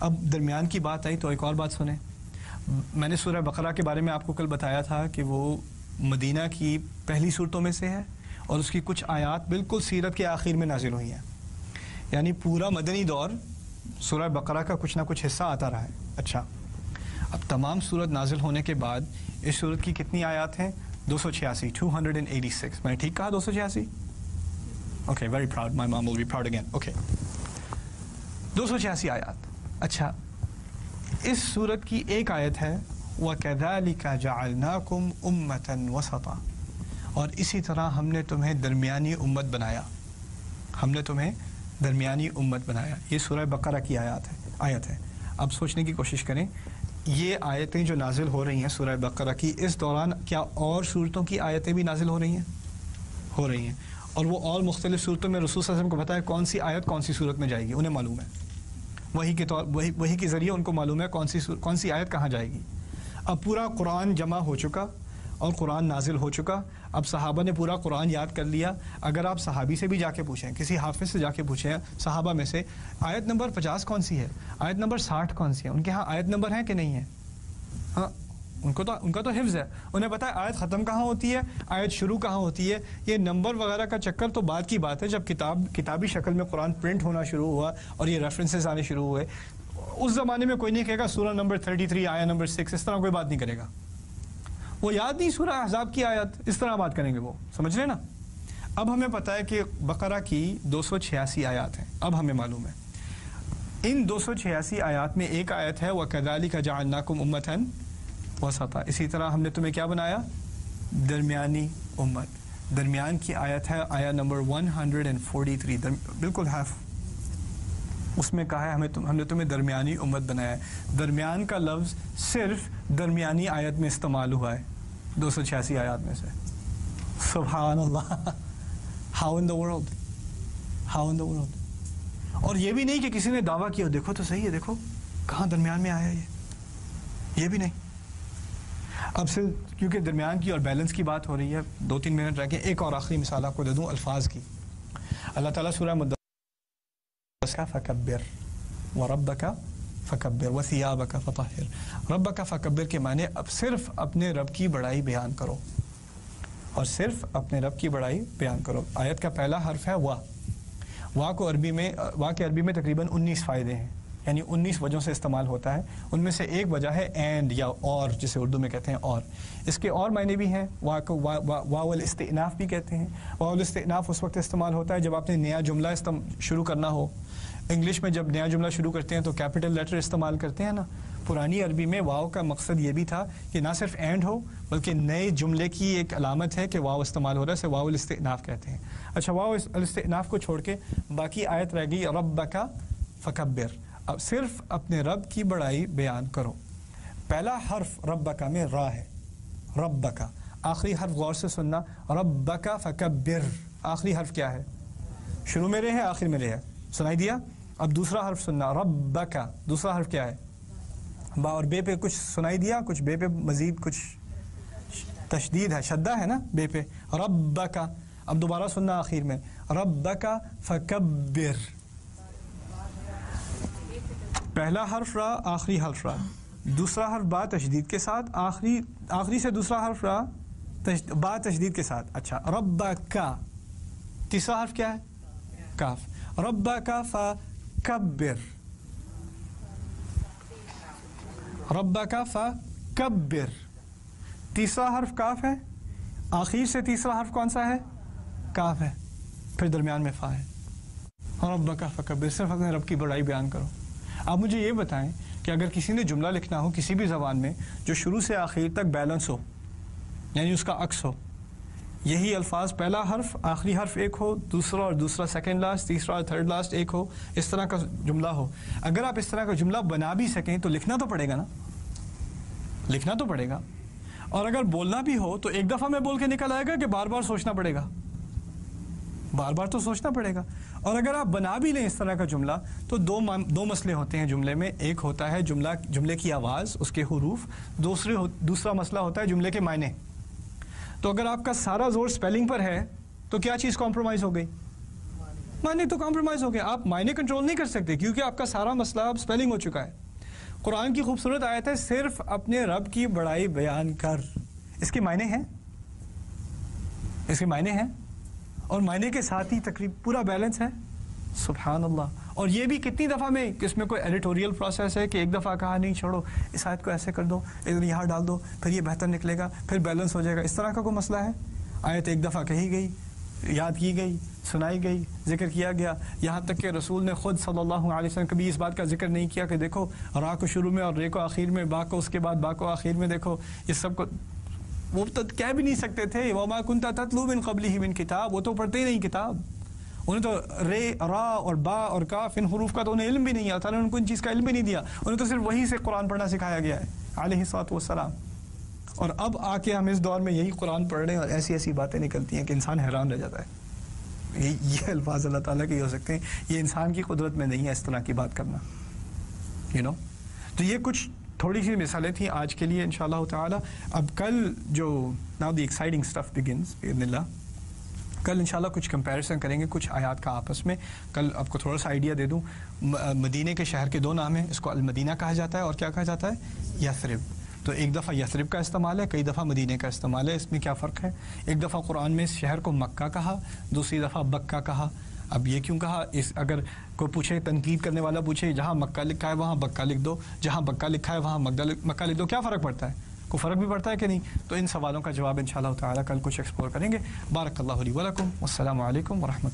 اب درمیان کی بات آئی تو ایک اور بات سنیں، میں نے سورہ بقرہ کے بارے میں آپ کو کل بتایا تھا کہ وہ مدینہ کی پہلی صورتوں میں سے ہے اور اس کی کچھ آیات بالکل سیرت کے آخر میں نازل ہوئی ہیں، یعنی پورا مدنی دور سورہ بقرہ کا کچھ نہ کچھ حصہ آتا رہا ہے۔ اچھا، اب تمام سورت نازل ہونے کے بعد اس سورت کی کتنی آیات ہیں؟ 286، 286۔ میں نے ٹھیک کہا 286؟ Okay, very proud, my mom will be proud again. Okay, 286 آیات۔ اچھا، اس سورت کی ایک آیت ہے وَكَذَلِكَ جَعَلْنَاكُمْ أُمَّةً وَسَطًا، اور اسی طرح ہم نے تمہیں درمیانی امت بنایا، ہم نے تمہیں درمیانی امت بنایا۔ یہ سورہ بقرہ کی آیت ہے۔ اب سوچنے کی کوشش کریں، یہ آیتیں جو نازل ہو رہی ہیں سورہ بقرہ کی، اس دوران کیا اور صورتوں کی آیتیں بھی نازل ہو رہی ہیں؟ اور وہ اور مختلف صورتوں میں رسول صلی اللہ علیہ وسلم کو پتہ ہے کون سی آیت کون سی صورت میں جائے گی، انہیں معلوم ہے، وہی کے ذریعے ان کو معلوم ہے کون سی آیت کہاں جائے گی۔ اب پورا قرآن جمع ہو چکا اور قرآن نازل ہو چکا، اب صحابہ نے پورا قرآن یاد کر لیا۔ اگر آپ صحابی سے بھی جا کے پوچھیں، کسی حافظ سے جا کے پوچھیں صحابہ میں سے، آیت نمبر 50 کون سی ہے، آیت نمبر 60 کون سی ہے، ان کے ہاں آیت نمبر ہیں کہ نہیں ہے؟ ہاں، ان کا تو حفظ ہے، انہیں پتہ ہے آیت ختم کہاں ہوتی ہے، آیت شروع کہاں ہوتی ہے۔ یہ نمبر وغیرہ کا چکر تو بعد کی بات ہے، جب کتابی شکل میں قرآن پرنٹ ہونا شروع ہوا اور یہ ریفرنسز آنے شروع ہوئے، اس زمانے میں کوئی نہیں کہے گا سورہ نمبر 33 آیا نمبر 6، اس طرح کوئی بات نہیں کرے گا، وہ یاد نہیں سورہ احزاب کی آیت، اس طرح بات کریں گے وہ، سمجھ رہے نا۔ اب ہمیں پتہ ہے کہ بقرہ کی 286 آیات ہیں، اب ہمیں معلوم ہے ان 286 آیات میں ایک آیت ہے وَكَذَلِكَ جَعَلْنَاكُمْ أُمَّةً وَسَطًا، اسی طرح ہم نے تمہیں کیا بنایا، درمیانی امت۔ درمیان کی آیت ہے آیت نمبر 143، بالکل ہاف، اس میں کہا ہے ہم نے تمہیں درمیانی امت بنایا ہے۔ درمیان کا لفظ صرف درمیانی آیت میں استعمال ہوا ہے 286 آیات میں سے۔ سبحان اللہ، ہاؤ ان دا ورلڈ۔ اور یہ بھی نہیں کہ کسی نے دعویٰ کیا دیکھو تو صحیح ہے، دیکھو کہاں درمیان میں آیا یہ بھی نہیں۔ اب سے کیونکہ درمیان کی اور بیلنس کی بات ہو رہی ہے، 2-3 منٹ رہ کے ایک اور آخری مثال آپ کو دے دوں الفاظ کی۔ اللہ تعالیٰ سورہ مدثر فکبر وربک فکبر وثیابک فطہر، ربک فکبر کے معنی اب صرف اپنے رب کی بڑائی بیان کرو، اور صرف اپنے رب کی بڑائی بیان کرو۔ آیت کا پہلا حرف ہے وا کے عربی میں تقریباً 19 فائدے ہیں، یعنی 19 وجہوں سے استعمال ہوتا ہے، ان میں سے ایک وجہ ہے اینڈ یا اور، جسے اردو میں کہتے ہیں اور۔ اس کے اور معنی بھی ہیں، واو الاستئناف بھی کہتے ہیں۔ واو الاستئناف اس وقت استعمال ہوتا ہے جب آپ نے نیا جملہ شروع کرنا ہو۔ انگلش میں جب نیا جملہ شروع کرتے ہیں تو کیپٹل لیٹر استعمال کرتے ہیں نا، پرانی عربی میں واو کا مقصد یہ بھی تھا کہ نہ صرف اینڈ ہو بلکہ نئے جملے کی ایک علامت ہے کہ واو استعمال ہو رہا ہے، اسے واو الاستئناف کہتے ہیں۔ اچھا، واو الاستئناف کو چھوڑ کے باقی آیت رہ گئی ربک فکبر، اب صرف اپنے رب کی بڑائی بیان کرو۔ پہلا حرف ربک میں را ہے، ربک، آخری حرف غور سے سننا، ربک فکبر، آخری حرف کیا ہے، شروع میں رے ہے آخر میں رے ہے، سنائی دیا؟ اب دوسرا حرف سننا، ربک، دوسرا حرف کیا ہے، با اور بے پہ کچھ سنائی دیا، کچھ بے پہ مزید کچھ تشدید ہے، شدہ ہے نا بے پہ، ربک۔ اب دوبارہ سننا آخر میں، ربک فکبر، پہلا حرف را، آخری حرف را، دوسرا حرف با تشدید کے ساتھ، آخری سے دوسرا حرف را با تشدید کے ساتھ۔ اچھا، ربک، تیسرا حرف کیا ہے، کاف، ربک فکبر، ربک فکبر، تیسرا حرف کاف ہے، آخر سے تیسرا حرف کون سا ہے، کاف ہے، پھر درمیان میں فا ہے۔ ربک فکبر، صرف اپنے رب کی بڑائی بیان کرو۔ آپ مجھے یہ بتائیں کہ اگر کسی نے جملہ لکھنا ہو کسی بھی زبان میں جو شروع سے آخر تک بیلنس ہو، یعنی اس کا عکس ہو، یہی الفاظ پہلا حرف آخری حرف ایک ہو، دوسرا اور دوسرا سیکنڈ لاسٹ، تیسرا اور تھرڈ لاسٹ ایک ہو، اس طرح کا جملہ ہو، اگر آپ اس طرح کا جملہ بنا بھی سکیں تو لکھنا تو پڑے گا نا، لکھنا تو پڑے گا، اور اگر بولنا بھی ہو تو ایک دفعہ میں بول کے نکل آئے گا کہ بار بار سوچنا پڑے گا، بار بار تو سوچنا پڑے گا۔ اور اگر آپ بنا بھی لیں اس طرح کا جملہ تو دو مسئلے ہوتے ہیں جملے میں. ایک ہوتا ہے جملے کی آواز، اس کے حروف. دوسرا مسئلہ ہوتا ہے جملے کے معنی. تو اگر آپ کا سارا زور سپیلنگ پر ہے تو کیا چیز کمپرومائز ہو گئی؟ معنی تو کمپرومائز ہو گیا. آپ معنی کنٹرول نہیں کر سکتے کیونکہ آپ کا سارا مسئلہ اب سپیلنگ ہو چکا ہے. قرآن کی خوبصورت آیت ہے صرف اپنے رب کی بڑائی بیان کر. اس کے معنی ہیں، اس کے معنی ہیں، اور معنی کے ساتھ ہی تقریباً پورا بیلنس ہے. سبحان اللہ. اور یہ بھی کتنی دفعہ میں کہ اس میں کوئی ایڈیٹوریل پروسیس ہے کہ ایک دفعہ کہا نہیں چھوڑو اس آیت کو ایسے کر دو، ادھر یہاں ڈال دو، پھر یہ بہتر نکلے گا، پھر بیلنس ہو جائے گا. اس طرح کا کوئی مسئلہ ہے؟ آیت ایک دفعہ کہی گئی، یاد کی گئی، سنائی گئی، ذکر کیا گیا. یہاں تک کہ رسول نے خود صلی اللہ علیہ وسلم کبھی اس بات کا ذکر نہیں کیا کہ دیکھو را کو شروع میں اور رے کو آخر میں، با کو اس کے بعد با کو آخر میں. دیکھو یہ سب کو وہ تو کہہ بھی نہیں سکتے تھے. وما کنت تتلو من قبلہ من کتاب، وہ تو پڑھتے ہی نہیں کتاب. انہیں تو رے، را اور با اور کاف ان حروف کا تو انہیں علم بھی نہیں ہے. اللہ تعالیٰ نے ان کو ان چیز کا علم بھی نہیں دیا. انہیں تو صرف وہی سے قرآن پڑھنا سکھایا گیا ہے علیہ الصلوۃ والسلام. اور اب آ کے ہم اس دور میں یہی قرآن پڑھ رہے ہیں اور ایسی ایسی باتیں نکلتی ہیں کہ انسان حیران رہ جاتا ہے. یہ الفاظ اللہ تعالیٰ کے ہو سکتے ہیں، یہ انسان کی قدرت میں نہیں ہے اس طرح کی بات کرنا. تو یہ کچھ تھوڑی سی مثالیں تھیں آج کے لیے انشاءاللہ تعالی. اب کل جو now the exciting stuff begins باذن اللہ. کل انشاءاللہ کچھ کمپیریزن کریں گے کچھ آیات کا آپس میں. کل آپ کو تھوڑا سا آئیڈیا دے دوں. مدینے کے شہر کے دو نام ہیں، اس کو المدینہ کہا جاتا ہے اور کیا کہا جاتا ہے؟ یثرب. تو ایک دفعہ یثرب کا استعمال ہے، کئی دفعہ مدینے کا استعمال ہے. اس میں کیا فرق ہے؟ ایک دفعہ قرآن میں اس شہر کو مکہ کہا، دوسری دفعہ بکہ کہا. اب یہ کیوں کہا؟ اگر کوئی پوچھے، تنقید کرنے والا پوچھے جہاں مکہ لکھا ہے وہاں بکہ لکھ دو، جہاں بکہ لکھا ہے وہاں مکہ لکھ دو، کیا فرق پڑتا ہے؟ کوئی فرق بھی پڑتا ہے کہ نہیں؟ تو ان سوالوں کا جواب انشاءاللہ تعالی کل کچھ ایکسپلور کریں گے. بارک اللہ لی ولکم، والسلام علیکم ورحمۃ اللہ.